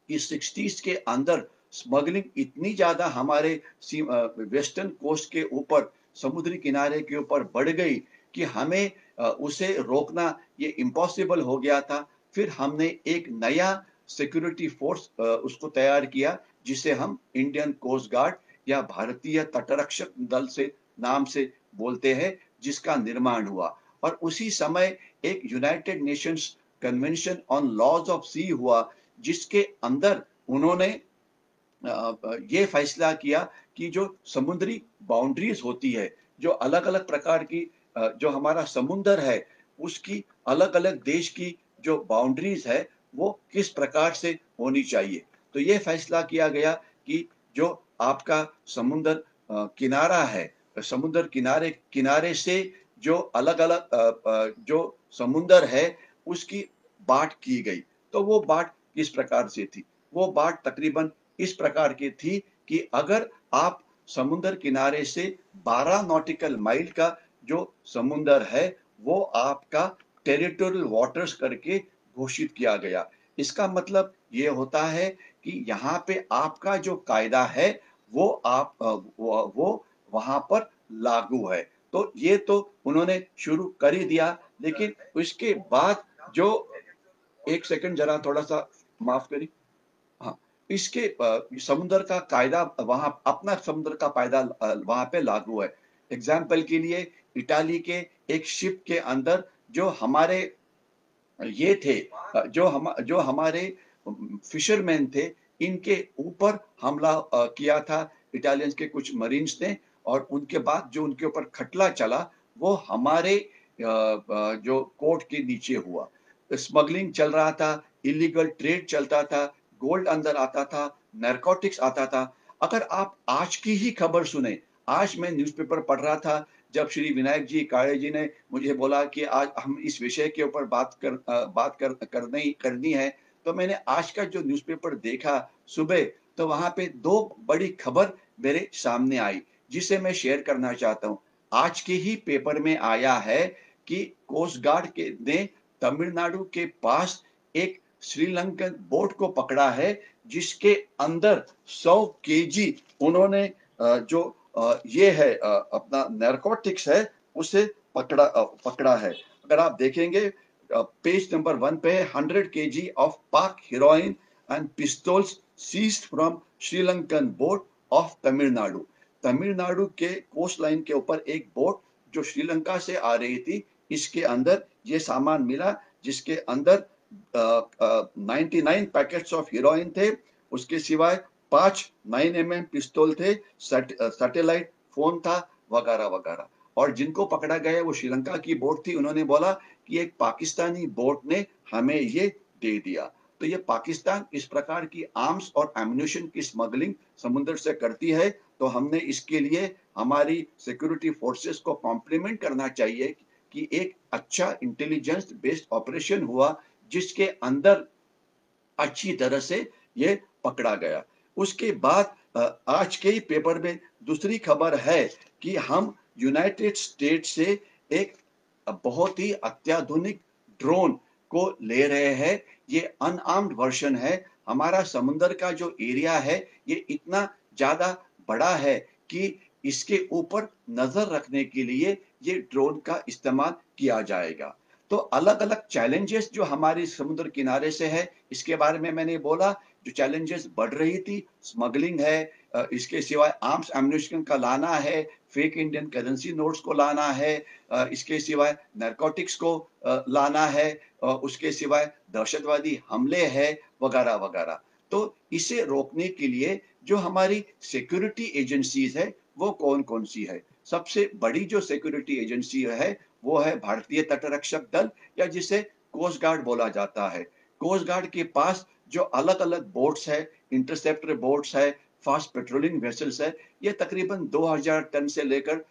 कि 60s के अंदर स्मगलिंग इतनी ज्यादा हमारे वेस्टर्न कोस्ट के ऊपर, समुद्री किनारे के ऊपर बढ़ गई कि हमें उसे रोकना ये इम्पॉसिबल हो गया था। फिर हमने एक नया सिक्योरिटी फोर्स उसको तैयार किया, जिसे हम इंडियन कोस्ट गार्ड या भारतीय तटरक्षक दल से नाम से बोलते हैं, जिसका निर्माण हुआ। और उसी समय एक United Nations convention on laws of sea हुआ, जिसके अंदर उन्होंने ये फैसला किया कि जो समुद्री बाउंड्रीज होती है, जो अलग अलग प्रकार की जो हमारा समुंदर है, उसकी अलग अलग देश की जो बाउंड्रीज है वो किस प्रकार से होनी चाहिए। तो ये फैसला किया गया कि जो आपका समुंदर किनारा है, समुद्र किनारे किनारे से जो अलग अलग जो समुंदर है उसकी बांट की गई। तो वो बांट किस प्रकार से थी, वो बात तकरीबन इस प्रकार की थी कि अगर आप समुद्र किनारे से 12 नॉटिकल माइल का जो समुंदर है वो आपका टेरिटोरियल वाटर्स करके घोषित किया गया। इसका मतलब ये होता है कि यहाँ पे आपका जो कायदा है वो वो वहां पर लागू है। तो ये तो उन्होंने शुरू कर ही दिया, लेकिन उसके बाद जो, एक सेकंड जरा थोड़ा सा माफ करिए। हाँ, इसके समुद्र का कायदा वहां, अपना समुद्र का कायदा वहां पे लागू है। एग्जाम्पल के लिए इटाली के एक शिप के अंदर जो हमारे ये थे, जो हमारे फिशरमैन थे, इनके ऊपर हमला किया था इटालियंस के कुछ मरीन्स ने, और उनके बाद जो उनके ऊपर खटला चला वो हमारे जो कोर्ट के नीचे हुआ। स्मगलिंग चल रहा था, इलीगल ट्रेड चलता था, गोल्ड अंदर आता था, नारकोटिक्स आता था। अगर आप आज की ही खबर सुने, आज मैं न्यूज़पेपर पढ़ रहा था जब श्री विनायक जी काळे जी ने मुझे बोला कि आज हम इस विषय के ऊपर बात करनी है, तो मैंने आज का जो न्यूज़पेपर देखा सुबह, तो वहां पे दो बड़ी खबर मेरे सामने आई जिसे मैं शेयर करना चाहता हूँ। आज के ही पेपर में आया है कि कोस्ट गार्ड के ने तमिलनाडु के पास एक श्रीलंकन बोट को पकड़ा है जिसके अंदर 100 केजी उन्होंने जो ये है अपना नारकोटिक्स है उसे पकड़ा है। अगर आप देखेंगे पेज नंबर 1 पे 100 KG of Pak heroin and pistols seized from Sri Lankan boat of Tamil Nadu. Tamil Nadu के कोस्ट लाइन के ऊपर एक बोट जो श्रीलंका से आ रही थी, इसके अंदर ये सामान मिला जिसके अंदर 99 पैकेट्स ऑफ हीरोइन थे। उसके सिवाय 5 9mm पिस्तौल थे, सैटेलाइट फोन था, वगैरह वगैरह। और जिनको पकड़ा गया वो श्रीलंका की बोट थी। उन्होंने बोला कि एक पाकिस्तानी बोट ने हमें ये दे दिया। तो ये पाकिस्तान इस प्रकार की आर्म्स और एम्युनिशन की स्मगलिंग समुद्र से करती है, तो हमने इसके लिए हमारी सिक्योरिटी फोर्सेस को कॉम्प्लीमेंट करना चाहिए कि एक अच्छा इंटेलिजेंस बेस्ड ऑपरेशन हुआ जिसके अंदर अच्छी तरह से ये पकड़ा गया। उसके बाद आज के ही पेपर में दूसरी खबर है कि हम यूनाइटेड स्टेट से एक बहुत ही अत्याधुनिक ड्रोन को ले रहे हैं। ये अनआर्म्ड वर्जन है। हमारा समुद्र का जो एरिया है ये इतना ज्यादा बड़ा है कि इसके ऊपर नजर रखने के लिए ये ड्रोन का इस्तेमाल किया जाएगा। तो अलग अलग चैलेंजेस जो हमारे समुद्र किनारे से है, इसके बारे में मैंने बोला। जो चैलेंजेस बढ़ रही थी, स्मगलिंग है, इसके सिवाय आर्म्स एम्युनिशन का लाना है, फेक इंडियन करेंसी नोट्स को लाना है, इसके सिवाय नारकोटिक्स को लाना है, उसके सिवाय दहशतवादी हमले है, वगैरह वगैरह। तो इसे रोकने के लिए जो हमारी सिक्योरिटी एजेंसीज है वो कौन कौन सी है? सबसे बड़ी जो सिक्योरिटी एजेंसी है वो है भारतीय तटरक्षक दल, या जिसे कोस्ट गार्ड बोला जाता है। कोस्ट गार्ड के पास जो अलग अलग बोट्स है, इंटरसेप्टर बोट्स है, फास्ट पेट्रोलिंग वेसल्स है, ये तकरीबन 2000 टन से लेकर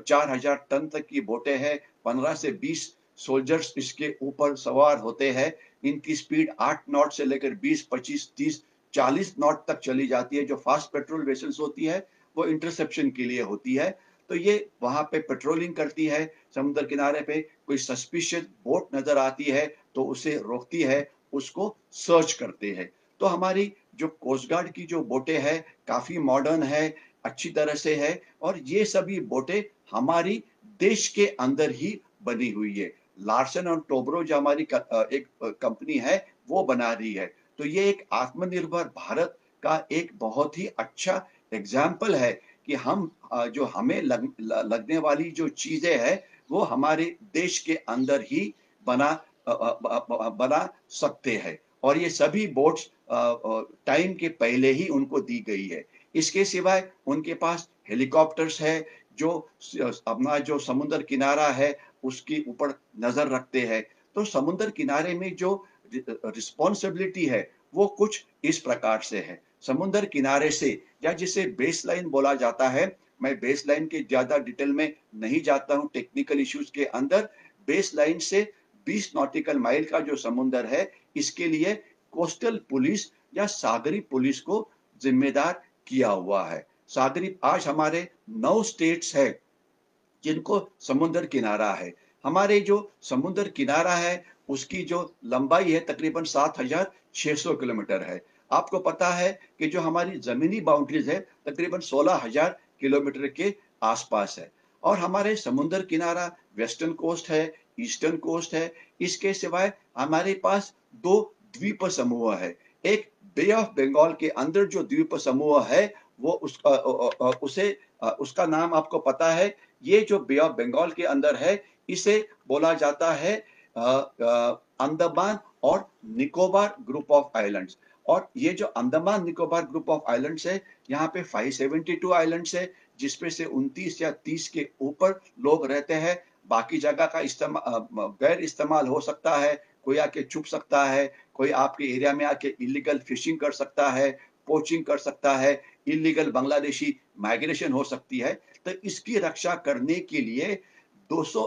4000 टन तक की बोटें हैं। 15 से 20 सोल्जर्स इसके ऊपर सवार होते हैं। इनकी स्पीड 8 नॉट से लेकर 20, 25, 30, 40 नॉट तक चली जाती है। जो फास्ट पेट्रोल वेसल्स होती है वो इंटरसेप्शन के लिए होती है। तो ये वहां पे पेट्रोलिंग करती है। समुद्र किनारे पे कोई सस्पिशियस बोट नजर आती है तो उसे रोकती है, उसको सर्च करते हैं। तो हमारी जो कोस्ट गार्ड की जो बोटें हैं काफी मॉडर्न है, अच्छी तरह से है, और ये सभी बोटें हमारी देश के अंदर ही बनी हुई है। लार्सन और टोब्रो जो हमारी एक कंपनी है वो बना रही है। तो ये एक आत्मनिर्भर भारत का एक बहुत ही अच्छा एग्जाम्पल है कि हम जो हमें लगने वाली जो चीजें हैं वो हमारे देश के अंदर ही बना बना सकते हैं। और ये सभी बोट्स टाइम के पहले ही उनको दी गई है। इसके सिवाय उनके पास हेलीकॉप्टर्स है जो अपना जो समुद्र किनारा है उसके ऊपर नजर रखते हैं। तो समुद्र किनारे में जो रिस्पॉन्सिबिलिटी है वो कुछ इस प्रकार से है। समुद्र किनारे से, या जिसे बेस लाइन बोला जाता है, मैं बेस लाइन के ज्यादा डिटेल में नहीं जाता हूं टेक्निकल इश्यूज के अंदर। बेस लाइन से 20 नॉटिकल माइल का जो समुद्र है इसके लिए कोस्टल पुलिस या सागरी पुलिस को जिम्मेदार किया हुआ है। सागरी आज हमारे 9 स्टेट्स है जिनको समुद्र किनारा है। हमारे जो समुद्र किनारा है, उसकी जो लंबाई है तकरीबन 7,600 किलोमीटर है। आपको पता है कि जो हमारी ज़मीनी बाउंड्रीज़ है, तकरीबन 16,000 किलोमीटर के आसपास है। और हमारे समुद्र किनारा वेस्टर्न कोस्ट है, ईस्टर्न कोस्ट है। इसके सिवाय हमारे पास 2 द्वीप समूह है। एक बे ऑफ बंगाल के अंदर जो द्वीप समूह है, वो उसका नाम आपको पता है। ये जो बे ऑफ बंगाल के अंदर है, इसे बोला जाता है अंडमान और निकोबार ग्रुप ऑफ आइलैंड्स। और ये जो Andaman Nicobar group of islands है, यहाँ पे 572 आइलैंड्स है, जिसमें से 29 या 30 के ऊपर लोग रहते हैं। बाकी जगह का गैर इस्तेमाल हो सकता है, कोई आके छुप सकता है, कोई आपके एरिया में आके इलीगल फिशिंग कर सकता है, पोचिंग कर सकता है, इलीगल बांग्लादेशी माइग्रेशन हो सकती है। तो इसकी रक्षा करने के लिए 200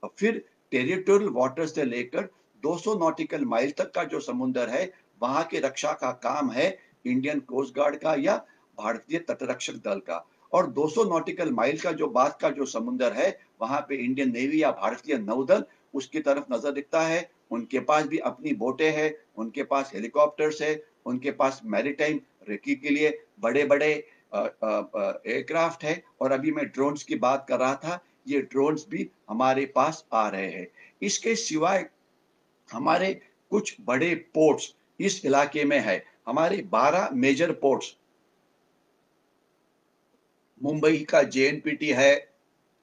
फिर टेरिटोरियल वाटर्स से लेकर 200 नॉटिकल माइल तक का जो समुद्र है, वहां की रक्षा का काम है इंडियन कोस्ट गार्ड का या भारतीय तटरक्षक दल का। और 200 नॉटिकल माइल का जो बाद का जो समुद्र है, वहां पे इंडियन नेवी या भारतीय नौदल उसकी तरफ नजर दिखता है। उनके पास भी अपनी बोटें हैं, उनके पास हेलीकॉप्टर्स है, उनके पास मैरीटाइम रेकी के लिए बड़े बड़े एयरक्राफ्ट है। और अभी मैं ड्रोन्स की बात कर रहा था, ये ड्रोन्स भी हमारे पास आ रहे हैं। इसके सिवाय हमारे कुछ बड़े पोर्ट्स इस इलाके में है। हमारे 12 मेजर पोर्ट्स, मुंबई का जेएनपीटी है,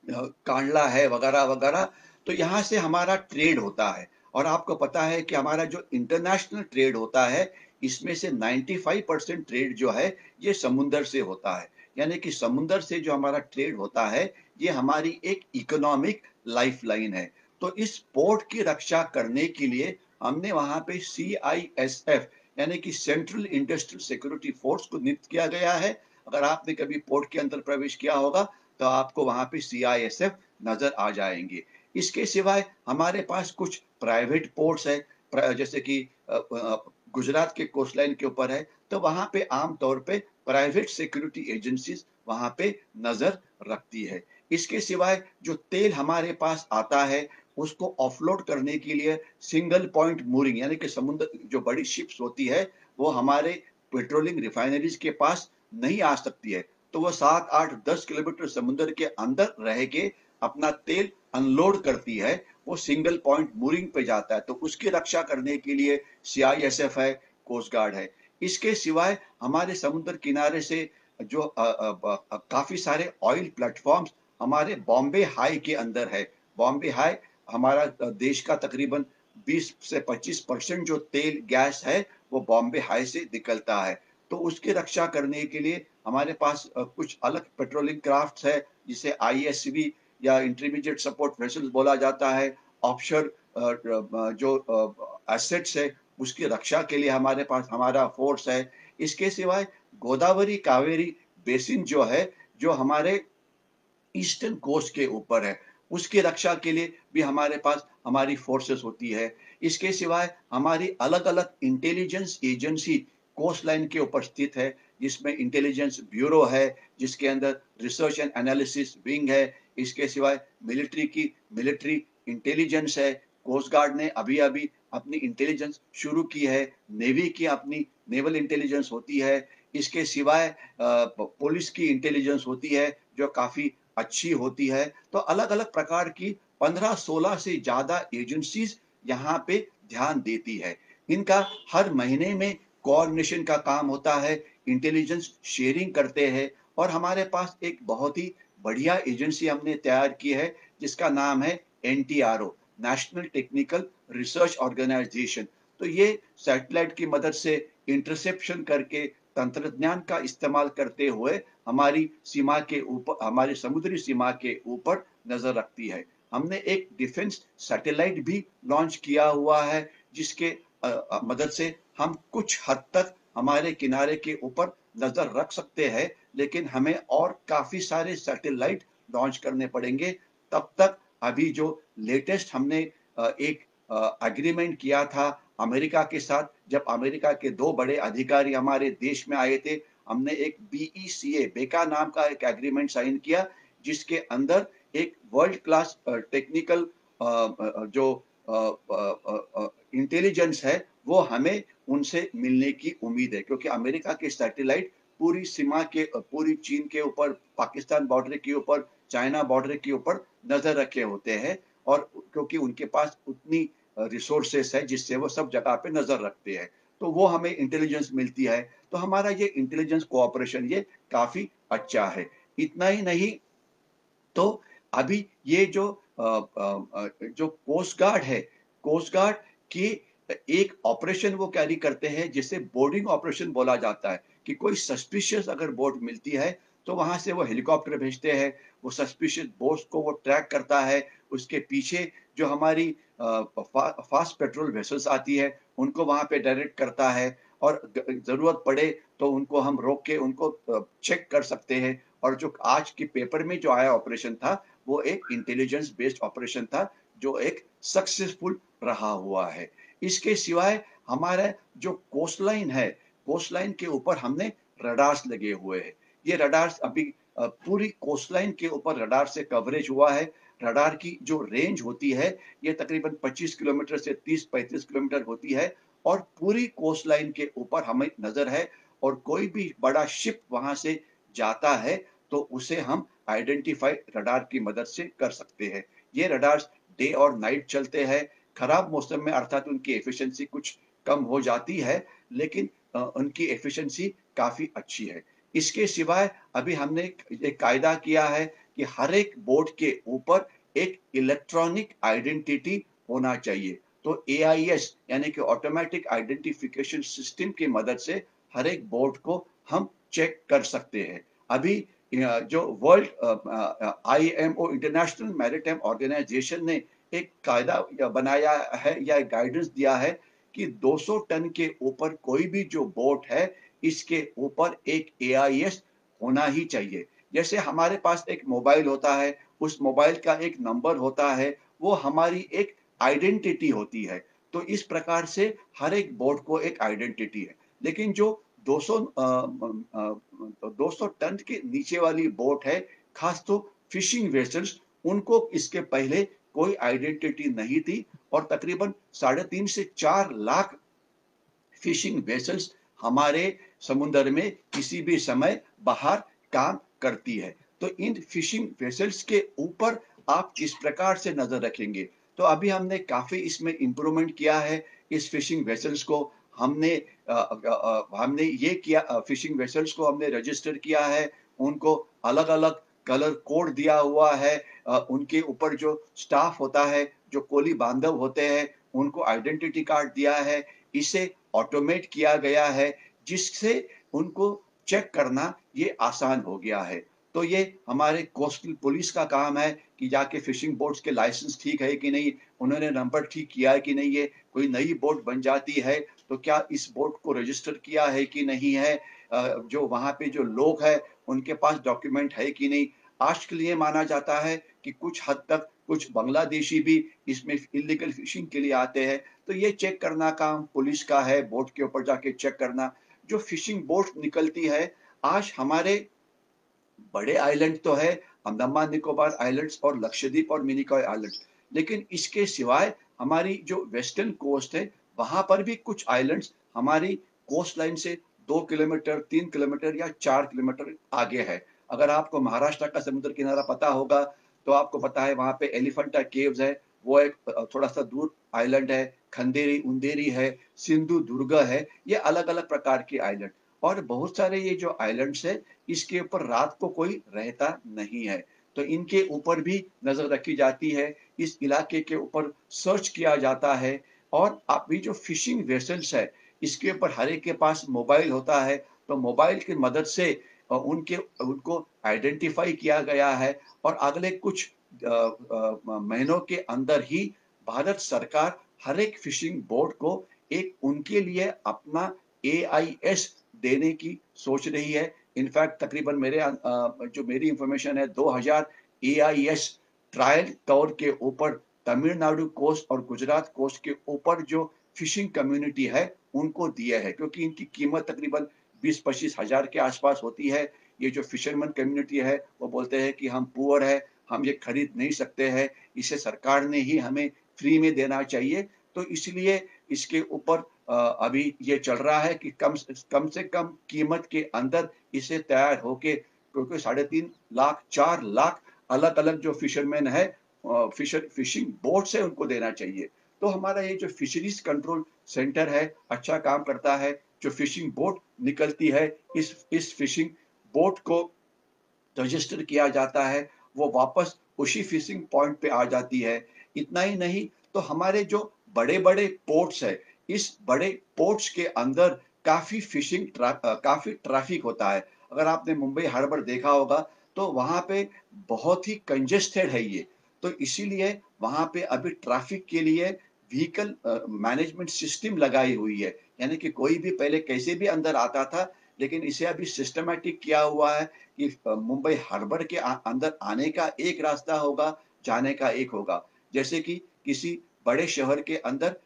कांडला है, वगैरह वगैरह। तो यहाँ से हमारा ट्रेड होता है। और आपको पता है कि हमारा जो इंटरनेशनल ट्रेड होता है, इसमें से 95% ट्रेड जो है ये समुंदर से होता है। यानी कि समुंदर से जो हमारा ट्रेड होता है, ये हमारी एक इकोनॉमिक लाइफलाइन है। तो इस पोर्ट की रक्षा करने के लिए हमने वहां पे CISF यानी कि सेंट्रल इंडस्ट्रियल सिक्योरिटी फोर्स को नियुक्त किया गया है। अगर आपने कभी पोर्ट के अंदर प्रवेश किया होगा, तो आपको वहां पे CISF नजर आ जाएंगे। इसके सिवाय हमारे पास कुछ प्राइवेट पोर्ट्स है, जैसे कि गुजरात के कोस्ट लाइन के ऊपर है, तो वहां पे आमतौर पे प्राइवेट सिक्योरिटी एजेंसीज वहां पे नजर रखती है। इसके सिवाय जो तेल हमारे पास आता है, उसको ऑफलोड करने के लिए सिंगल पॉइंट मूरिंग यानी कि समुद्र जो बड़ी शिप्स होती है, वो हमारे पेट्रोलिंग रिफाइनरीज के पास नहीं आ सकती है। तो वो 7, 8, 10 किलोमीटर समुद्र के अंदर रह के अपना तेल अनलोड करती है। वो सिंगल पॉइंट मूरिंग पे जाता है, तो उसकी रक्षा करने के लिए CISF है, कोस्ट गार्ड है। इसके सिवाय हमारे समुद्र किनारे से जो काफी सारे ऑयल प्लेटफॉर्म्स हमारे बॉम्बे हाई के अंदर है। बॉम्बे हाई हमारा देश का तकरीबन 20 से 25% जो तेल गैस है, वो बॉम्बे हाई से निकलता है। तो उसकी रक्षा करने के लिए हमारे पास कुछ अलग पेट्रोलिंग क्राफ्ट्स है, जिसे ISV या इंटरमीडिएट सपोर्ट वेसल्स बोला जाता है। ऑफशोर जो एसेट्स है, उसकी रक्षा के लिए हमारे पास हमारा फोर्स है। इसके सिवाय गोदावरी कावेरी बेसिन जो है, जो हमारे ईस्टर्न कोस्ट के ऊपर है, उसकी रक्षा के लिए भी हमारे पास हमारी फोर्सेस होती है। इसके सिवाय हमारी अलग अलग इंटेलिजेंस एजेंसी कोस्ट लाइन के ऊपर स्थित है, जिसमें इंटेलिजेंस ब्यूरो है, जिसके अंदर रिसर्च एंड एनालिसिस विंग है। इसके सिवाय मिलिट्री इंटेलिजेंस है। कोस्ट गार्ड ने अभी अभी अपनी इंटेलिजेंस शुरू की है। नेवी की अपनी नेवल इंटेलिजेंस होती है। इसके सिवाय पुलिस की इंटेलिजेंस होती है, जो काफी अच्छी होती है। तो अलग अलग प्रकार की 15-16 से ज्यादा एजेंसीज यहाँ पे ध्यान देती है। इनका हर महीने में कोऑर्डिनेशन का काम होता है, इंटेलिजेंस शेयरिंग करते हैं। और हमारे पास एक बहुत ही बढ़िया एजेंसी हमने तैयार की है, जिसका नाम है NTRO, national technical research organisation. तो ये सैटेलाइट की मदद से इंटरसेप्शन करके तंत्रज्ञान का इस्तेमाल करते हुए हमारी सीमा के ऊपर, हमारी समुद्री सीमा के ऊपर नजर रखती है। हमने एक डिफेंस सैटेलाइट भी लॉन्च किया हुआ है, जिसके मदद से हम कुछ हद तक हमारे किनारे के ऊपर नजर रख सकते हैं। लेकिन हमें और काफी सारे सैटेलाइट लॉन्च करने पड़ेंगे। तब तक अभी जो लेटेस्ट हमने एक एग्रीमेंट किया था अमेरिका के साथ, जब अमेरिका के 2 बड़े अधिकारी हमारे देश में आए थे, हमने एक बीईसीए बेका नाम का एक एग्रीमेंट साइन किया, जिसके अंदर एक वर्ल्ड क्लास टेक्निकल जो इंटेलिजेंस है, वो हमें उनसे मिलने की उम्मीद है, क्योंकि अमेरिका के सैटेलाइट पूरी सीमा के पूरी चीन के ऊपर, पाकिस्तान बॉर्डर के ऊपर, चाइना बॉर्डर के ऊपर नजर रखे होते हैं, और क्योंकि उनके पास उतनी रिसोर्सेस है जिससे वो सब जगह पे नजर रखते हैं, तो वो हमें इंटेलिजेंस मिलती है। तो हमारा ये इंटेलिजेंस कोऑपरेशन ये काफी अच्छा है। इतना ही नहीं, तो अभी ये जो कोस्ट गार्ड है, कोस्ट गार्ड की एक ऑपरेशन वो कैरी करते हैं जिसे बोर्डिंग ऑपरेशन बोला जाता है, कि कोई सस्पिशियस अगर बोट मिलती है तो वहां से वो हेलीकॉप्टर भेजते हैं, वो सस्पिशियस बोट्स को वो ट्रैक करता है, उसके पीछे जो हमारी फास्ट पेट्रोल वेसल्स आती है उनको वहां पे डायरेक्ट करता है, और जरूरत पड़े तो उनको हम रोक के उनको चेक कर सकते हैं। और जो आज के पेपर में जो आया ऑपरेशन था, वो एक इंटेलिजेंस बेस्ड ऑपरेशन था, जो एक सक्सेसफुल रहा हुआ है। इसके सिवाय हमारा जो कोस्ट लाइन है, कोस्ट लाइन के ऊपर हमने रडार्स लगे हुए हैं। ये रडार्स अभी पूरी कोस्ट लाइन के ऊपर रडार से कवरेज हुआ है। रडार की जो रेंज होती है, ये तकरीबन 25 किलोमीटर से 30-35 किलोमीटर होती है, और पूरी कोस्ट लाइन के ऊपर हमें नजर है, और कोई भी बड़ा शिप वहां से जाता है तो उसे हम आइडेंटिफाई रडार की मदद से कर सकते हैं। ये रडार्स डे और नाइट चलते हैं। खराब मौसम में अर्थात उनकी एफिशिएंसी कुछ कम हो जाती है, लेकिन उनकी एफिशिएंसी काफी अच्छी है। इसके सिवाय अभी हमने एक कायदा किया है कि हर एक बोट के ऊपर एक इलेक्ट्रॉनिक आइडेंटिटी होना चाहिए। तो एआईएस यानी कि ऑटोमेटिक आइडेंटिफिकेशन सिस्टम की मदद से हर एक बोट को हम चेक कर सकते हैं। अभी जो world IMO international maritime organisation ने एक कायदा बनाया है या एक गाइडेंस दिया है कि 200 टन के ऊपर कोई भी जो बोट है, इसके ऊपर एक एआईएस होना ही चाहिए। जैसे हमारे पास एक मोबाइल होता है, उस मोबाइल का एक नंबर होता है, वो हमारी एक आइडेंटिटी होती है। तो इस प्रकार से हर एक बोट को एक आइडेंटिटी है। लेकिन जो 200 200 टन के नीचे वाली बोट है, खास तो फिशिंग वेसल्स, उनको इसके पहले कोई आइडेंटिटी नहीं थी, और तकरीबन 3.5 से 4 लाख फिशिंग वेसल्स हमारे समुद्र में किसी भी समय बाहर काम करती है। तो इन फिशिंग वेसल्स के ऊपर आप किस प्रकार से नजर रखेंगे? तो अभी हमने काफी इसमें इंप्रूवमेंट किया है। इस फिशिंग वेसल्स को हमने ये किया, फिशिंग वेसल्स को हमने रजिस्टर किया है, उनको अलग अलग कलर कोड दिया हुआ है, उनके ऊपर जो स्टाफ होता है, जो कोली बांधव होते हैं, उनको आइडेंटिटी कार्ड दिया है। इसे ऑटोमेट किया गया है, जिससे उनको चेक करना ये आसान हो गया है। तो ये हमारे कोस्टल पुलिस का काम है कि जाके फिशिंग बोट्स के लाइसेंस ठीक है कि नहीं, उन्होंने नंबर ठीक किया है कि नहीं है, कोई नई बोट बन जाती है तो क्या इस बोट को रजिस्टर किया है कि नहीं है, जो वहाँ पे जो लोग हैं उनके पास डॉक्यूमेंट है कि नहीं। आज के लिए माना जाता है कि कुछ हद तक कुछ बांग्लादेशी भी इसमें इलीगल फिशिंग के लिए आते हैं, तो ये चेक करना काम पुलिस का है, बोट के ऊपर जाके चेक करना। जो फिशिंग बोट निकलती है, आज हमारे बड़े आइलैंड तो है, अंडमान निकोबार आइलैंड्स और लक्षद्वीप और मिनिकॉय आइलैंड्स, लेकिन इसके सिवाय हमारी जो वेस्टर्न कोस्ट है, वहां पर भी कुछ आइलैंड्स हमारी कोस्ट लाइन से 2 किलोमीटर, 3 किलोमीटर या 4 किलोमीटर आगे है। अगर आपको महाराष्ट्र का समुद्र किनारा पता होगा, तो आपको पता है वहां पे एलिफेंटा केव्स है, वो एक थोड़ा सा दूर आइलैंड है, खंदेरी उंदेरी है, सिंधु दुर्ग है, ये अलग अलग प्रकार के आइलैंड। और बहुत सारे ये जो आइलैंड्स है, इसके ऊपर रात को कोई रहता नहीं है, तो इनके ऊपर भी नजर रखी जाती है, इस इलाके के ऊपर सर्च किया जाता है। और अभी जो फिशिंग वेसल्स है, इसके ऊपर हर एक के पास मोबाइल होता है, तो मोबाइल की मदद से उनके उनको आइडेंटिफाई किया गया है, और अगले कुछ महीनों के अंदर ही भारत सरकार हर एक फिशिंग बोट को एक उनके लिए अपना एआईएस देने की सोच रही है। इनफैक्ट तकरीबन जो मेरी इंफॉर्मेशन है, 2000 एआईएस ट्रायल तौर के ऊपर तमिलनाडु कोस्ट और गुजरात कोस्ट के ऊपर जो फिशिंग कम्युनिटी है उनको दिया है, क्योंकि इनकी कीमत तकरीबन 20-25 हज़ार के आसपास होती है। ये जो फिशरमैन कम्युनिटी है वो बोलते हैं कि हम पुअर है, हम ये खरीद नहीं सकते हैं, इसे सरकार ने ही हमें फ्री में देना चाहिए। तो इसलिए इसके ऊपर अभी ये चल रहा है कि कम से कम कीमत के अंदर इसे तैयार होके, क्योंकि 3.5 लाख 4 लाख अलग-अलग जो फिशरमैन है फिशिंग बोट्स है उनको देना चाहिए। तो हमारा ये जो फिशरीज कंट्रोल सेंटर है अच्छा काम करता है। जो फिशिंग बोट निकलती है, इस फिशिंग बोट को रजिस्टर किया जाता है, वो वापस उसी फिशिंग पॉइंट पे आ जाती है। इतना ही नहीं, तो हमारे जो बड़े-बड़े पोर्ट्स हैं, इस बड़े पोर्ट्स के अंदर काफ़ी ट्रैफिक होता है। अगर आपने मुंबई हार्बर देखा होगा, तो वहाँ पे बहुत ही कंजेस्टेड है ये। तो इसीलिए वहाँ पे अभी ट्रैफिक के लिए व्हीकल मैनेजमेंट सिस्टम लगाई हुई है। यानी कि कोई भी पहले कैसे भी अंदर आता था, लेकिन इसे अभी सिस्टमैटिक किया हुआ है कि मुंबई हार्बर के अंदर आने का एक रास्ता होगा, जाने का एक होगा। जैसे कि किसी बड़े शहर के अंदर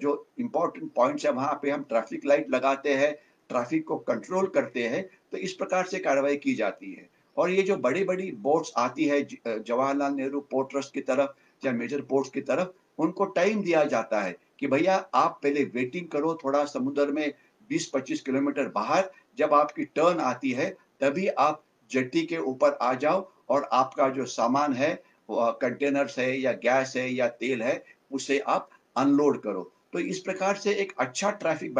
जो इम्पोर्टेंट पॉइंट्स है वहाँ पे हम ट्रैफिक लाइट लगाते हैं, ट्रैफिक को कंट्रोल करते हैं, तो इस प्रकार से कार्रवाई की जाती है। और ये जो बड़ी-बड़ी बोट्स आती है जवाहरलाल नेहरू पोर्ट ट्रस्ट की तरफ या मेजर पोर्ट्स की तरफ, उनको टाइम दिया जाता है कि भैया आप पहले वेटिंग करो थोड़ा समुद्र में 20-25 किलोमीटर बाहर, जब आपकी टर्न आती है तभी आप जेट्टी के ऊपर आ जाओ और आपका जो सामान है, कंटेनर्स है या गैस है या तेल है, उसे आप अनलोड करो। तो इस प्रकार से एक अच्छा ट्रैफिक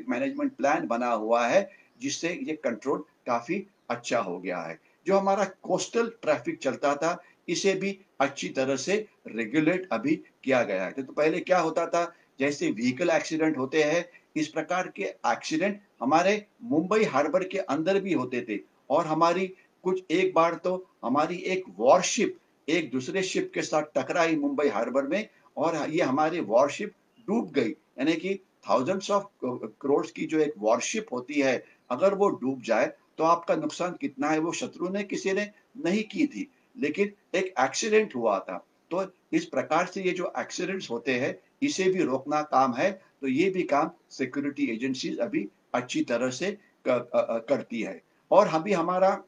मैनेजमेंट प्लान बना हुआ है, जिससे ये कंट्रोल काफ़ी अच्छा हो गया है। जो हमारा कोस्टल ट्रैफिक चलता था, इसे भी अच्छी तरह से रेगुलेट अभी किया गया है। तो पहले क्या होता था, जैसे व्हीकल एक्सीडेंट होते हैं, इस प्रकार के एक्सीडेंट हमारे मुंबई हार्बर के अंदर भी होते थे। और एक बार तो हमारी एक वॉरशिप एक दूसरे शिप के साथ टकराई मुंबई हार्बर में, और ये हमारी वॉरशिप डूब गई। यानी कि थाउजेंड्स ऑफ करोड़ की जो एक वॉरशिप होती है, अगर वो डूब जाए तो आपका नुकसान कितना है वो शत्रु ने किसी ने नहीं की थी, लेकिन एक एक्सीडेंट हुआ था। तो इस प्रकार से ये जो एक्सीडेंट्स होते हैं, इसे भी रोकना काम है। तो ये भी काम सिक्योरिटी एजेंसीज अभी अच्छी तरह से करती है। और अभी हमारा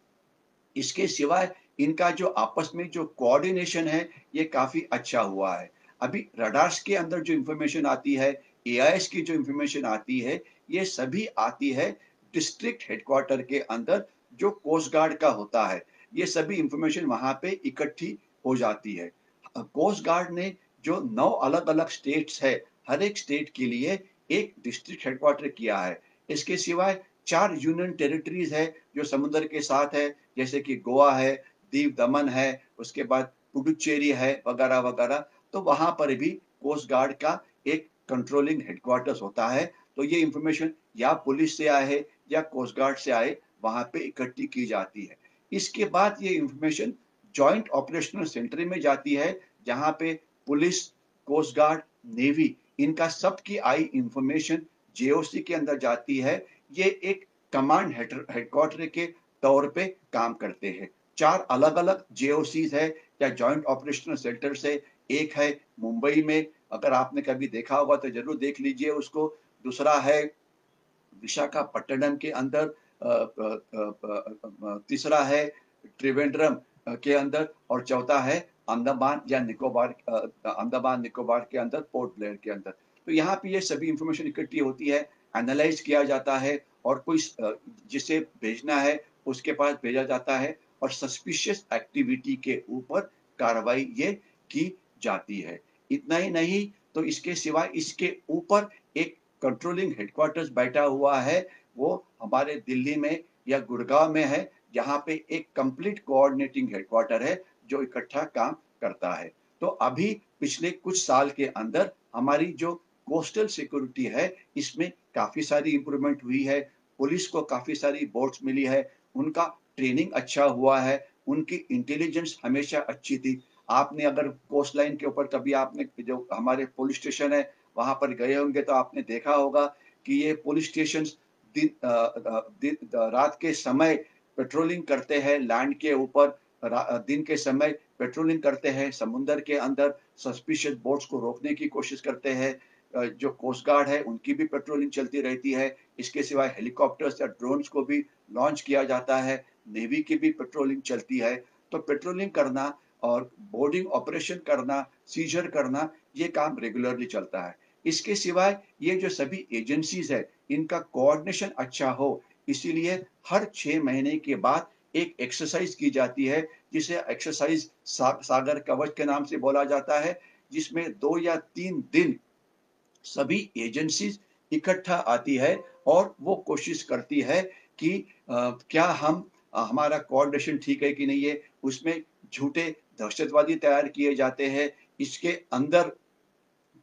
इसके सिवाय इनका जो आपस में जो कोऑर्डिनेशन है, ये काफ़ी अच्छा हुआ है। अभी रडार्स के अंदर जो इन्फॉर्मेशन आती है, एआईएस की जो इन्फॉर्मेशन आती है, ये सभी आती है डिस्ट्रिक्ट हेडक्वार्टर के अंदर जो कोस्ट गार्ड का होता है। ये सभी इन्फॉर्मेशन वहाँ पे इकट्ठी हो जाती है। कोस्ट गार्ड ने जो 9 अलग-अलग स्टेट्स है, हर एक स्टेट के लिए एक डिस्ट्रिक्ट हेडक्वार्टर किया है। इसके सिवाय 4 यूनियन टेरिटरीज़ है जो समुद्र के साथ है, जैसे कि गोवा है, दीव दमन है, उसके बाद पुडुचेरी है वगैरह-वगैरह। तो वहाँ पर भी कोस्ट गार्ड का एक कंट्रोलिंग हेडक्वार्टर्स होता है। तो ये इन्फॉर्मेशन या पुलिस से आए या कोस्ट गार्ड से आए, वहाँ पे इकट्ठी की जाती है। इसके बाद ये इन्फॉर्मेशन जॉइंट ऑपरेशनल सेंटर में जाती है, जहाँ पे पुलिस, कोस्ट गार्ड, नेवी इनका सबकी आई इन्फॉर्मेशन जेओसी के अंदर जाती है। ये एक कमांड हेडक्वार्टर के तौर पे काम करते हैं। 4 अलग-अलग जेओसीज़ है या जॉइंट ऑपरेशनल सेंटर्स है। एक है मुंबई में, अगर आपने कभी देखा होगा तो ज़रूर देख लीजिए उसको। दूसरा है विशाखापट्टनम के अंदर, तीसरा है त्रिवेंद्रम के अंदर, और चौथा है अंडमान निकोबार के अंदर, पोर्ट ब्लेयर के अंदर। तो यहाँ पे ये सभी इंफॉर्मेशन इकट्ठी होती है, एनालाइज किया जाता है, और जिसे भेजना है उसके पास भेजा जाता है, और सस्पिशियस एक्टिविटी के ऊपर कार्रवाई ये की जाती है। इतना ही नहीं, तो इसके सिवाय इसके ऊपर एक कंट्रोलिंग हेडक्वार्टर्स बैठा हुआ है, वो हमारे दिल्ली में या गुड़गांव में है, जहाँ पे एक कंप्लीट कोऑर्डिनेटिंग हेडक्वार्टर है जो इकट्ठा काम करता है। तो अभी पिछले कुछ साल के अंदर हमारी जो कोस्टल सिक्योरिटी है, इसमें काफ़ी सारी इम्प्रूवमेंट हुई है। पुलिस को काफ़ी सारी बोट्स मिली है, उनका ट्रेनिंग अच्छा हुआ है, उनकी इंटेलिजेंस हमेशा अच्छी थी। आपने अगर कोस्ट लाइन के ऊपर कभी आपने जो हमारे पुलिस स्टेशन है, वहाँ पर गए होंगे तो आपने देखा होगा कि ये पुलिस स्टेशंस रात के समय पेट्रोलिंग करते हैं लैंड के ऊपर, दिन के समय पेट्रोलिंग करते हैं समुंदर के अंदर, सस्पिशियस बोट्स को रोकने की कोशिश करते हैं। जो कोस्ट गार्ड है उनकी भी पेट्रोलिंग चलती रहती है। इसके सिवाय हेलीकॉप्टर्स या ड्रोन्स को भी लॉन्च किया जाता है, नेवी की भी पेट्रोलिंग चलती है। तो पेट्रोलिंग करना और बोर्डिंग ऑपरेशन करना, सीजर करना, ये काम रेगुलरली चलता है। इसके सिवाय ये जो सभी एजेंसीज़ है, इनका कोऑर्डिनेशन अच्छा हो, इसीलिए हर 6 महीने के बाद एक एक्सरसाइज की जाती है, जिसे एक्सरसाइज सागर कवच के नाम से बोला जाता है, जिसमें 2 या 3 दिन सभी एजेंसीज इकट्ठा आती है और वो कोशिश करती है कि क्या हमारा कोऑर्डिनेशन ठीक है कि नहीं है। उसमें झूठे दहशतवादी तैयार किए जाते हैं। इसके अंदर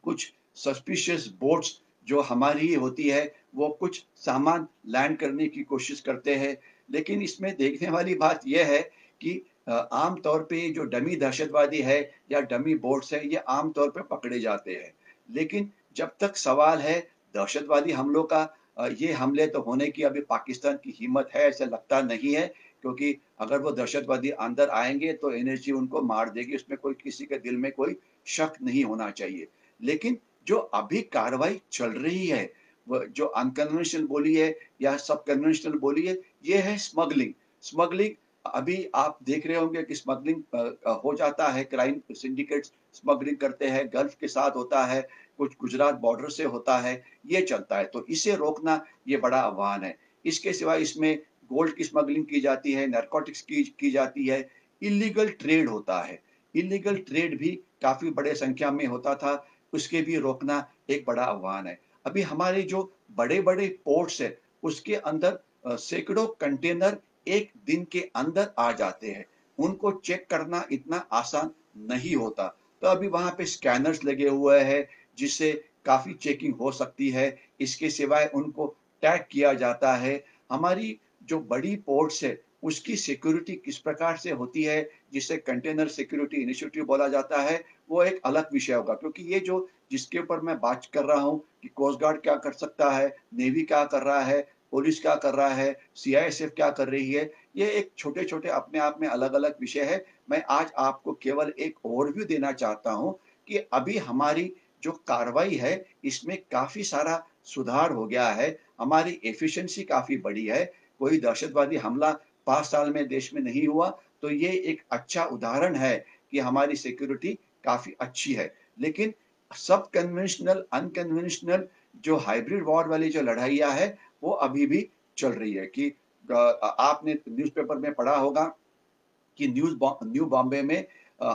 कुछ सस्पिशियस बोट्स जो हमारी ही होती है, वो कुछ सामान लैंड करने की कोशिश करते हैं। लेकिन इसमें देखने वाली बात यह है कि आम तौर पे ये जो डमी दहशतवादी है या डमी बोट्स हैं, ये आम तौर पे पकड़े जाते हैं। लेकिन जब तक सवाल है दहशतवादी हमलों का, ये हमले तो होने की अभी पाकिस्तान की हिम्मत है ऐसा लगता नहीं है, क्योंकि अगर वो दहशतवादी अंदर आएँगे तो एनएसजी उनको मार देगी, उसमें कोई किसी के दिल में कोई शक नहीं होना चाहिए। लेकिन जो अभी कार्रवाई चल रही है, वो जो अनकन्वेंशनल बोली है या सब कन्वेंशनल बोली है, ये है स्मगलिंग। स्मगलिंग अभी आप देख रहे होंगे कि स्मगलिंग हो जाता है, क्राइम सिंडिकेट्स स्मगलिंग करते हैं, गल्फ के साथ होता है, कुछ गुजरात बॉर्डर से होता है, ये चलता है। तो इसे रोकना ये बड़ा आह्वान है। इसके सिवाय इसमें गोल्ड की स्मगलिंग की जाती है, नारकोटिक्स की जाती है, इल्लीगल ट्रेड होता है। इल्लीगल ट्रेड भी काफ़ी बड़े संख्या में होता था, उसके भी रोकना एक बड़ा आह्वान है। अभी हमारे जो बड़े-बड़े पोर्ट्स हैं, उसके अंदर सैकड़ों कंटेनर एक दिन के अंदर आ जाते हैं। उनको चेक करना इतना आसान नहीं होता। तो अभी वहाँ पे स्कैनर्स लगे हुए हैं, जिससे काफ़ी चेकिंग हो सकती है। इसके सिवाय उनको टैग किया जाता है। हमारी जो बड़ी पोर्ट्स है, उसकी सिक्योरिटी किस प्रकार से होती है, जिसे कंटेनर सिक्योरिटी इनिशिएटिव बोला जाता है, वो एक अलग विषय होगा, क्योंकि ये जो जिसके ऊपर मैं बात कर रहा हूँ कि कोस्ट गार्ड क्या कर सकता है, नेवी क्या कर रहा है, पुलिस क्या कर रहा है, सीआईएसएफ क्या कर रही है, ये एक छोटे-छोटे अपने आप में अलग-अलग विषय है। मैं आज आपको केवल एक ओवरव्यू देना चाहता हूँ कि अभी हमारी जो कार्रवाई है, इसमें काफ़ी सारा सुधार हो गया है, हमारी एफिशिएंसी काफ़ी बढ़ी है। कोई दहशतवादी हमला 5 साल में देश में नहीं हुआ, तो ये एक अच्छा उदाहरण है कि हमारी सिक्योरिटी काफ़ी अच्छी है। लेकिन सब कन्वेंशनल, अनकन्वेंशनल जो हाइब्रिड वॉर वाली जो लड़ाइयाँ हैं, वो अभी भी चल रही है कि आपने न्यूज़पेपर में पढ़ा होगा कि न्यू बॉम्बे में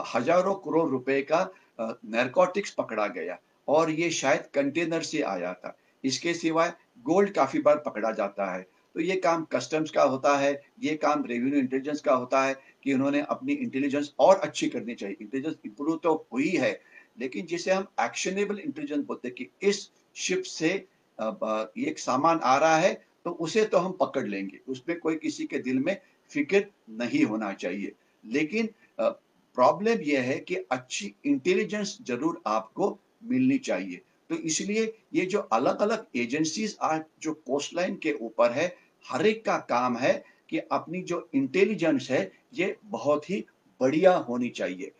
हज़ारों करोड़ रुपए का नारकोटिक्स पकड़ा गया और ये शायद कंटेनर से आया था। इसके सिवाय गोल्ड काफ़ी बार पकड़ा जाता है। तो ये काम कस्टम्स का होता है, ये काम रेवेन्यू इंटेलिजेंस का होता है कि उन्होंने अपनी इंटेलिजेंस और अच्छी करनी चाहिए। इंटेलिजेंस इम्प्रूव तो हुई है, लेकिन जिसे हम एक्शनेबल इंटेलिजेंस बोलते हैं कि इस शिप से ये एक सामान आ रहा है, तो उसे तो हम पकड़ लेंगे। उसमें कोई किसी के दिल में फ़िक्र नहीं होना चाहिए। लेकिन प्रॉब्लम ये है कि अच्छी इंटेलिजेंस ज़रूर आपको मिलनी चाहिए। तो इसलिए ये जो अलग-अलग एजेंसीज़ आज जो कोस्ट लाइन के ऊपर है, हर एक का काम है कि अपनी जो इंटेलिजेंस है, ये बहुत ही बढ़िया होनी चाहिए।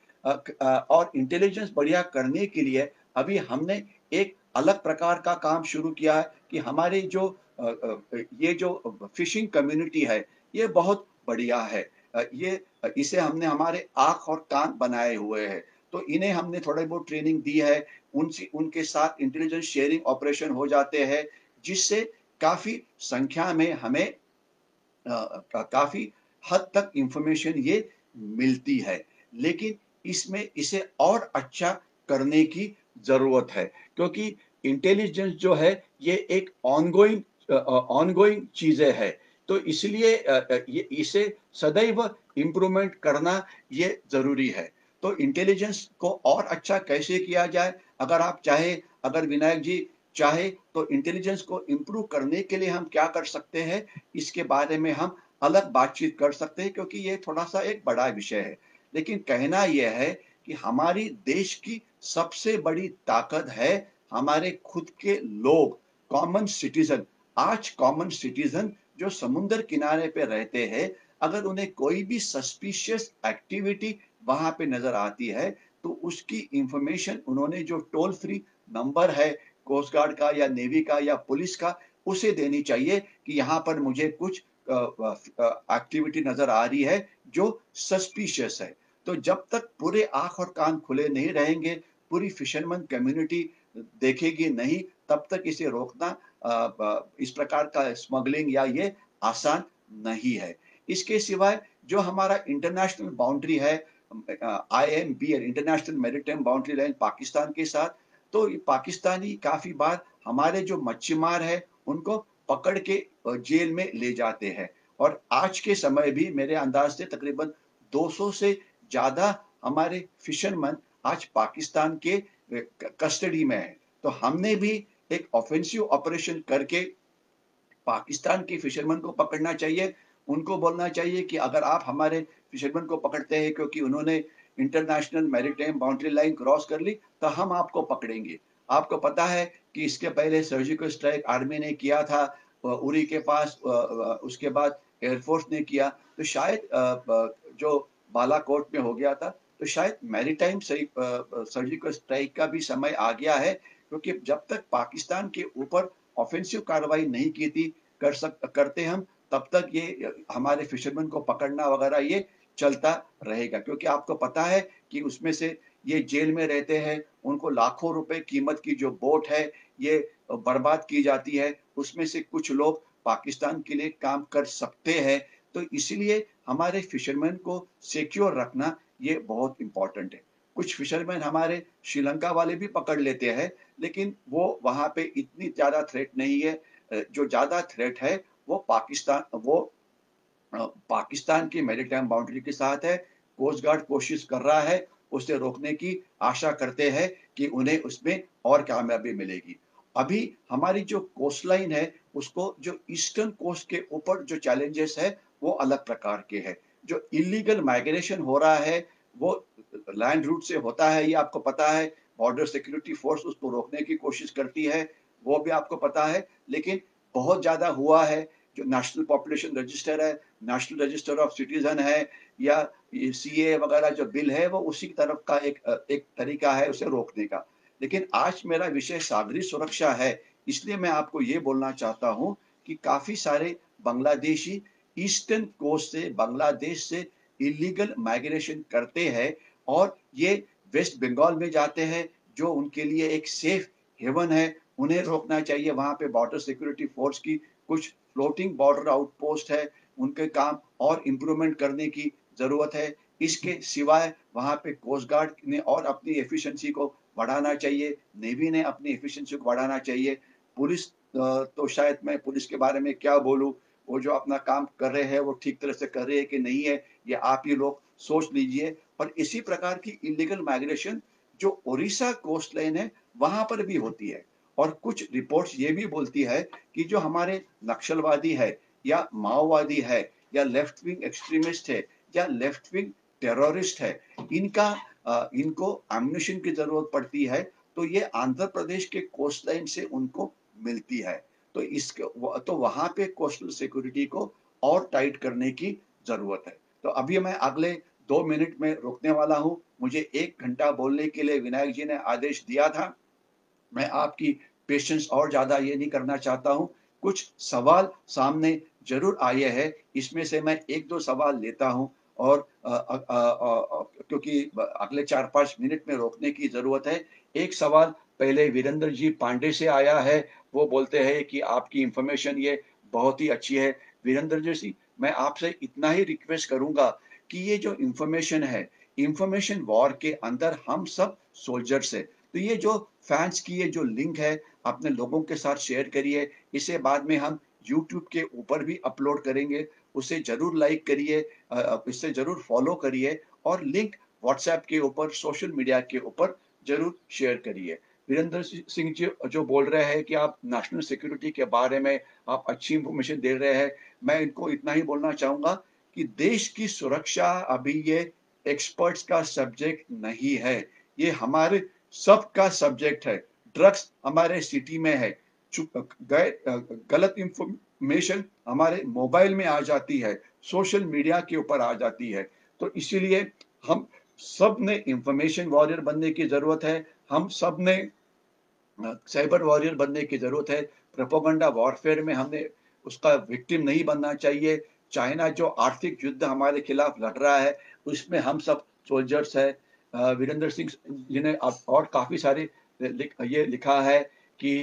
और इंटेलिजेंस बढ़िया करने के लिए अभी हमने एक अलग प्रकार का काम शुरू किया है कि हमारे जो ये जो फिशिंग कम्युनिटी है, ये बहुत बढ़िया है। इसे हमने हमारे आँख और कान बनाए हुए हैं। तो इन्हें हमने थोड़ी बहुत ट्रेनिंग दी है। उनसे उनके साथ इंटेलिजेंस शेयरिंग ऑपरेशन हो जाते हैं, जिससे काफ़ी संख्या में हमें काफ़ी हद तक इन्फॉर्मेशन ये मिलती है। लेकिन इसमें इसे और अच्छा करने की ज़रूरत है, क्योंकि इंटेलिजेंस जो है ये एक ऑनगोइंग चीज़ें है। तो इसलिए ये इसे सदैव इम्प्रूवमेंट करना ये ज़रूरी है। तो इंटेलिजेंस को और अच्छा कैसे किया जाए? अगर आप चाहें, अगर विनायक जी चाहे तो इंटेलिजेंस को इम्प्रूव करने के लिए हम क्या कर सकते हैं, इसके बारे में हम अलग बातचीत कर सकते हैं, क्योंकि ये थोड़ा-सा एक बड़ा विषय है। लेकिन कहना ये है कि हमारी देश की सबसे बड़ी ताकत है हमारे खुद के लोग, कॉमन सिटीज़न। आज कॉमन सिटीज़न जो समुद्र किनारे पे रहते हैं, अगर उन्हें कोई भी सस्पिशियस एक्टिविटी वहाँ पे नज़र आती है, तो उसकी इन्फॉर्मेशन उन्होंने जो टोल फ्री नंबर है कोस्ट गार्ड का या नेवी का या पुलिस का, उसे देनी चाहिए कि यहाँ पर मुझे कुछ एक्टिविटी नजर आ रही है जो सस्पिशियस है। तो जब तक पूरे आंख और कान खुले नहीं रहेंगे, पूरी फिशरमैन कम्युनिटी देखेगी नहीं, तब तक इसे रोकना इस प्रकार का स्मगलिंग या ये आसान नहीं है। इसके सिवाय जो हमारा इंटरनेशनल बाउंड्री है, IMB international maritime boundary line Pakistan के साथ, तो ये पाकिस्तानी काफी बार हमारे जो मच्छीमार है उनको पकड़ के जेल में ले जाते हैं। और आज के समय भी मेरे अंदाज से तकरीबन 200 से ज्यादा हमारे फिशरमैन आज पाकिस्तान के कस्टडी में है। तो हमने भी एक ऑफेंसिव ऑपरेशन करके पाकिस्तान के फिशरमैन को पकड़ना चाहिए। उनको बोलना चाहिए कि अगर आप हमारे फिशरमैन को पकड़ते हैं क्योंकि उन्होंने international maritime boundary line cross कर ली, तो हम आपको पकड़ेंगे। आपको पता है कि इसके पहले सर्जिकल स्ट्राइक आर्मी ने किया था उरी के पास, उसके बाद एयरफोर्स ने किया। तो शायद जो बालाकोट में हो गया था, तो शायद मैरीटाइम सर्जिकल स्ट्राइक का भी समय आ गया है, क्योंकि जब तक पाकिस्तान के ऊपर ऑफेंसिव कार्रवाई नहीं की थी करते हम, तब तक ये हमारे फिशरमैन को पकड़ना वगैरह ये चलता रहेगा। क्योंकि आपको पता है कि उसमें से ये जेल में रहते हैं, उनको लाखों रुपए कीमत की जो बोट है ये बर्बाद की जाती है, उसमें से कुछ लोग पाकिस्तान के लिए काम कर सकते हैं। तो इसलिए हमारे फिशरमैन को सिक्योर रखना ये बहुत इंपॉर्टेंट है। कुछ फिशरमैन हमारे श्रीलंका वाले भी पकड़ लेते हैं, लेकिन वो वहां पे इतनी ज्यादा थ्रेट नहीं है। जो ज्यादा थ्रेट है वो पाकिस्तान की मैरीटाइम बाउंड्री के साथ है। कोस्ट गार्ड कोशिश कर रहा है, उसे रोकने की आशा करते हैं कि उन्हें उसमें और कामयाबी मिलेगी। अभी हमारी जो कोस्ट लाइन है, उसको जो ईस्टर्न कोस्ट के ऊपर जो चैलेंजेस है वो अलग प्रकार के हैं। जो इलीगल माइग्रेशन हो रहा है वो लैंड रूट से होता है, ये आपको पता है। बॉर्डर सिक्योरिटी फोर्स उसको रोकने की कोशिश करती है, वो भी आपको पता है। लेकिन बहुत ज्यादा हुआ है। जो नेशनल पॉपुलेशन रजिस्टर है, नेशनल रजिस्टर ऑफ सिटीजन है, या CA वगैरह जो बिल है, वो उसी तरफ का एक तरीका है उसे रोकने का। लेकिन आज मेरा विषय सागरी सुरक्षा है, इसलिए मैं आपको ये बोलना चाहता हूँ कि काफी सारे बांग्लादेशी ईस्टर्न कोस्ट से, बांग्लादेश से इलीगल माइग्रेशन करते हैं और ये वेस्ट बंगाल में जाते हैं, जो उनके लिए एक सेफ हेवन है। उन्हें रोकना चाहिए। वहां पे बॉर्डर सिक्योरिटी फोर्स की कुछ फ्लोटिंग बॉर्डर आउटपोस्ट है, उनके काम और इम्प्रूवमेंट करने की जरूरत है। इसके सिवाय वहां पे कोस्ट गार्ड ने और अपनी एफिशिएंसी को बढ़ाना चाहिए, नेवी ने अपनी एफिशिएंसी को बढ़ाना चाहिए। पुलिस तो शायद मैं पुलिस के बारे में क्या बोलूं, वो जो अपना काम कर रहे हैं वो ठीक तरह से कर रहे हैं कि नहीं है, ये आप ही लोग सोच लीजिए। और इसी प्रकार की इलीगल माइग्रेशन जो उड़ीसा कोस्ट लाइन है वहां पर भी होती है। और कुछ रिपोर्ट्स ये भी बोलती है कि जो हमारे नक्सलवादी है या माओवादी है या लेफ्ट विंग एक्सट्रीमिस्ट है या लेफ्ट विंग टेररिस्ट है, इनको एम्युनिशन की जरूरत पड़ती है, तो ये आंध्र प्रदेश के कोस्ट लाइन से उनको मिलती है। तो तो वहां पे कोस्टल सिक्योरिटी को और टाइट करने की जरूरत है। तो अभी मैं अगले 2 मिनट में रोकने वाला हूं। मुझे 1 घंटा बोलने के लिए विनायक जी ने आदेश दिया था। मैं आपकी पेशेंस और ज्यादा ये नहीं करना चाहता हूं। कुछ सवाल सामने जरूर आए हैं, इसमें से मैं 1-2 सवाल लेता हूं। और क्योंकि अगले 4-5 मिनट में रोकने की जरूरत है। एक सवाल पहले वीरेंद्र जी पांडे से आया है। वो बोलते हैं कि आपकी इंफॉर्मेशन ये बहुत ही अच्छी है। वीरेंद्र जी, मैं आपसे इतना ही रिक्वेस्ट करूंगा कि ये जो इंफॉर्मेशन है, इंफॉर्मेशन वॉर के अंदर हम सब सोल्जर्स है। तो ये जो फैंस की ये जो लिंक है, अपने लोगों के साथ शेयर करिए। इसे बाद में हम यूट्यूब के ऊपर भी अपलोड करेंगे, उसे जरूर लाइक करिए, इसे जरूर फॉलो करिए और लिंक व्हाट्सएप के ऊपर, सोशल मीडिया के ऊपर जरूर शेयर करिए। वीरेंद्र सिंह जी जो बोल रहे हैं कि आप नेशनल सिक्योरिटी के बारे में आप अच्छी इंफॉर्मेशन दे रहे हैं, मैं इनको इतना ही बोलना चाहूंगा कि देश की सुरक्षा अभी ये एक्सपर्ट्स का सब्जेक्ट नहीं है, ये हमारे सबका सब्जेक्ट है। ड्रग्स हमारे सिटी में है, गलत इंफॉर्मेशन हमारे मोबाइल में आ जाती है, सोशल मीडिया के ऊपर आ जाती है। तो इसीलिए हम सब ने इंफॉर्मेशन वॉरियर बनने की जरूरत है। हम सब ने साइबर वॉरियर बनने की ज़रूरत है। प्रोपेगेंडा वॉरफेयर में हमने उसका विक्टिम नहीं बनना चाहिए। चाइना जो आर्थिक युद्ध हमारे खिलाफ लड़ रहा है, उसमें हम सब सोल्जर्स हैं। वीरेंद्र सिंह जी ने और काफ़ी सारे ये लिखा है कि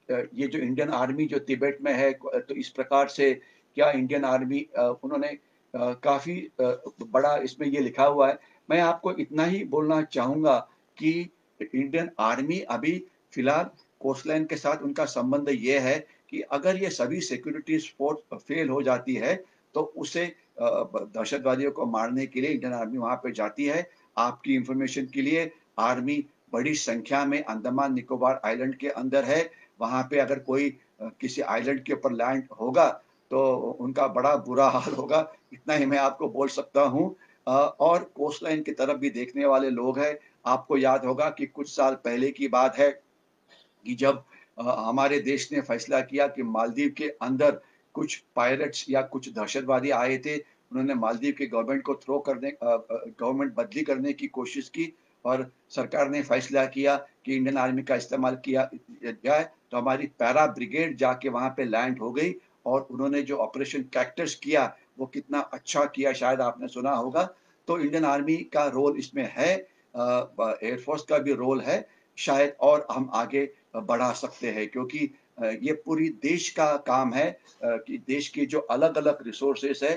ये जो इंडियन आर्मी जो तिब्बत में है, तो इस प्रकार से क्या इंडियन आर्मी, उन्होंने काफ़ी बड़ा इसमें ये लिखा हुआ है। मैं आपको इतना ही बोलना चाहूँगा कि इंडियन आर्मी अभी फिलहाल कोस्टलाइन के साथ उनका संबंध ये है कि अगर ये सभी सिक्योरिटीज फोर्स फेल हो जाती है तो उसे दहशतवादियों को मारने के लिए इंडियन आर्मी वहां पे जाती है। आपकी इंफॉर्मेशन के लिए, आर्मी बड़ी संख्या में अंडमान निकोबार आइलैंड के अंदर है। वहां पे अगर कोई किसी आइलैंड के ऊपर लैंड होगा तो उनका बड़ा बुरा हाल होगा। इतना ही मैं आपको बोल सकता हूँ। और कोस्ट लाइन की तरफ भी देखने वाले लोग हैं। आपको याद होगा कि कुछ साल पहले की बात है कि जब हमारे देश ने फैसला किया कि मालदीव के अंदर कुछ पायरेट्स या कुछ दहशतवादी आए थे। उन्होंने मालदीव के गवर्नमेंट को गवर्नमेंट बदली करने की कोशिश की और सरकार ने फैसला किया कि इंडियन आर्मी का इस्तेमाल किया जाए। तो हमारी पैरा ब्रिगेड जाके वहां पे लैंड हो गई और उन्होंने जो ऑपरेशन कैक्टस किया वो कितना अच्छा किया, शायद आपने सुना होगा। तो इंडियन आर्मी का रोल इसमें है, एयरफोर्स का भी रोल है। शायद और हम आगे बढ़ा सकते हैं क्योंकि ये पूरी देश का काम है कि देश की जो अलग-अलग रिसोर्सेस है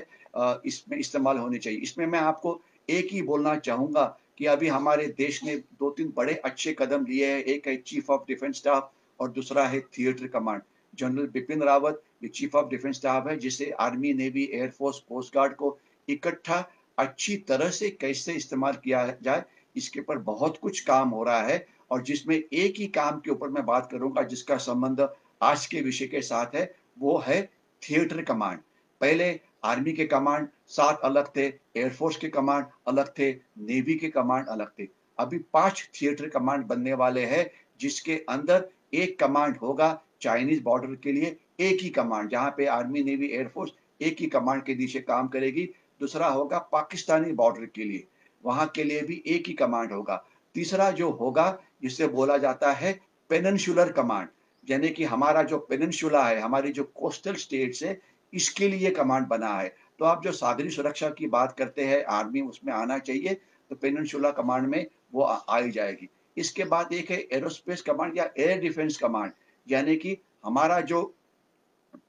इसमें इस्तेमाल होनी चाहिए। इसमें मैं आपको एक ही बोलना चाहूँगा कि अभी हमारे देश ने 2-3 बड़े अच्छे कदम लिए हैं। एक है चीफ ऑफ डिफेंस स्टाफ और दूसरा है theatre command. General Bipin Rawat ये चीफ ऑफ डिफेंस स्टाफ है, जिसे army, navy, air force, coast guard को इकट्ठा अच्छी तरह से कैसे इस्तेमाल किया जाए, इसके ऊपर बहुत कुछ काम हो रहा है। और जिसमें एक ही काम के ऊपर मैं बात करूंगा जिसका संबंध आज के विषय के साथ है, वो है थिएटर कमांड। पहले आर्मी के कमांड 7 अलग थे, एयरफोर्स के कमांड अलग थे, नेवी के कमांड अलग थे। अभी 5 थिएटर कमांड बनने वाले हैं, जिसके अंदर एक कमांड होगा चाइनीज बॉर्डर के लिए, एक ही कमांड जहां पे आर्मी, नेवी, एयरफोर्स एक ही कमांड के नीचे काम करेगी। दूसरा होगा पाकिस्तानी बॉर्डर के लिए, वहां के लिए भी एक ही कमांड होगा। तीसरा जो होगा जिसे बोला जाता है पेनिनसुलर कमांड, यानी कि हमारा जो पेनिनसुला है, हमारी जो कोस्टल स्टेट्स है, इसके लिए कमांड बना है। तो आप जो सागरी सुरक्षा की बात करते हैं, आर्मी उसमें आना चाहिए, तो पेनिनसुला कमांड में वो आ ही जाएगी। इसके बाद एक है एरोस्पेस कमांड या एयर डिफेंस कमांड, यानी कि हमारा जो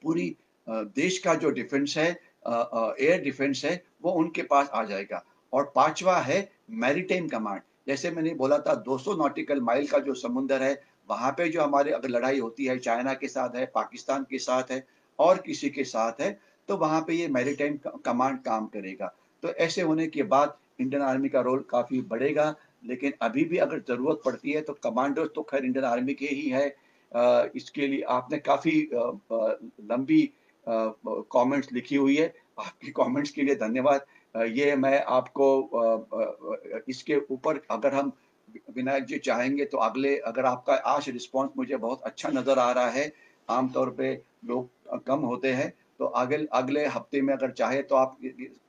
पूरी देश का जो डिफेंस है, एयर डिफेंस है, वो उनके पास आ जाएगा। और पांचवा है मैरीटाइम कमांड। जैसे मैंने बोला था 200 नॉटिकल माइल का जो समुंदर है, वहां पे जो हमारे अगर लड़ाई होती है, चाइना के साथ है, पाकिस्तान के साथ है और किसी के साथ है, तो वहां पे ये मैरीटाइम कमांड काम करेगा। तो ऐसे होने के बाद इंडियन आर्मी का रोल काफी बढ़ेगा। लेकिन अभी भी अगर जरूरत पड़ती है तो कमांडर तो खैर इंडियन आर्मी के ही है। इसके लिए आपने काफ़ी लंबी कमेंट्स लिखी हुई है। आपकी कमेंट्स के लिए धन्यवाद। ये मैं आपको इसके ऊपर अगर हम विनायक जी चाहेंगे तो अगले, अगर आपका आज रिस्पॉन्स मुझे बहुत अच्छा नज़र आ रहा है, आम तौर पे लोग कम होते हैं, तो अगले अगले हफ्ते में अगर चाहे तो आप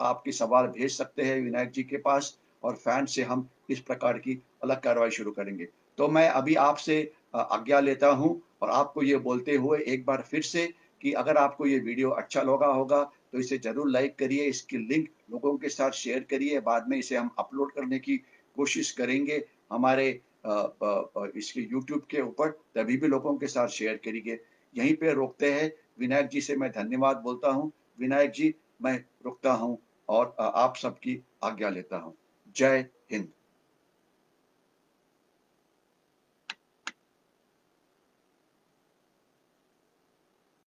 आपके सवाल भेज सकते हैं विनायक जी के पास और फैन से हम इस प्रकार की अलग कार्रवाई शुरू करेंगे। तो मैं अभी आपसे आज्ञा लेता हूँ और आपको ये बोलते हुए एक बार फिर से कि अगर आपको ये वीडियो अच्छा लगा होगा तो इसे ज़रूर लाइक करिए, इसकी लिंक लोगों के साथ शेयर करिए। बाद में इसे हम अपलोड करने की कोशिश करेंगे हमारे इसके यूट्यूब के ऊपर, तभी भी लोगों के साथ शेयर करिए। यहीं पे रोकते हैं। विनायक जी से मैं धन्यवाद बोलता हूँ। विनायक जी, मैं रुकता हूँ और आप सबकी आज्ञा लेता हूँ। जय हिंद।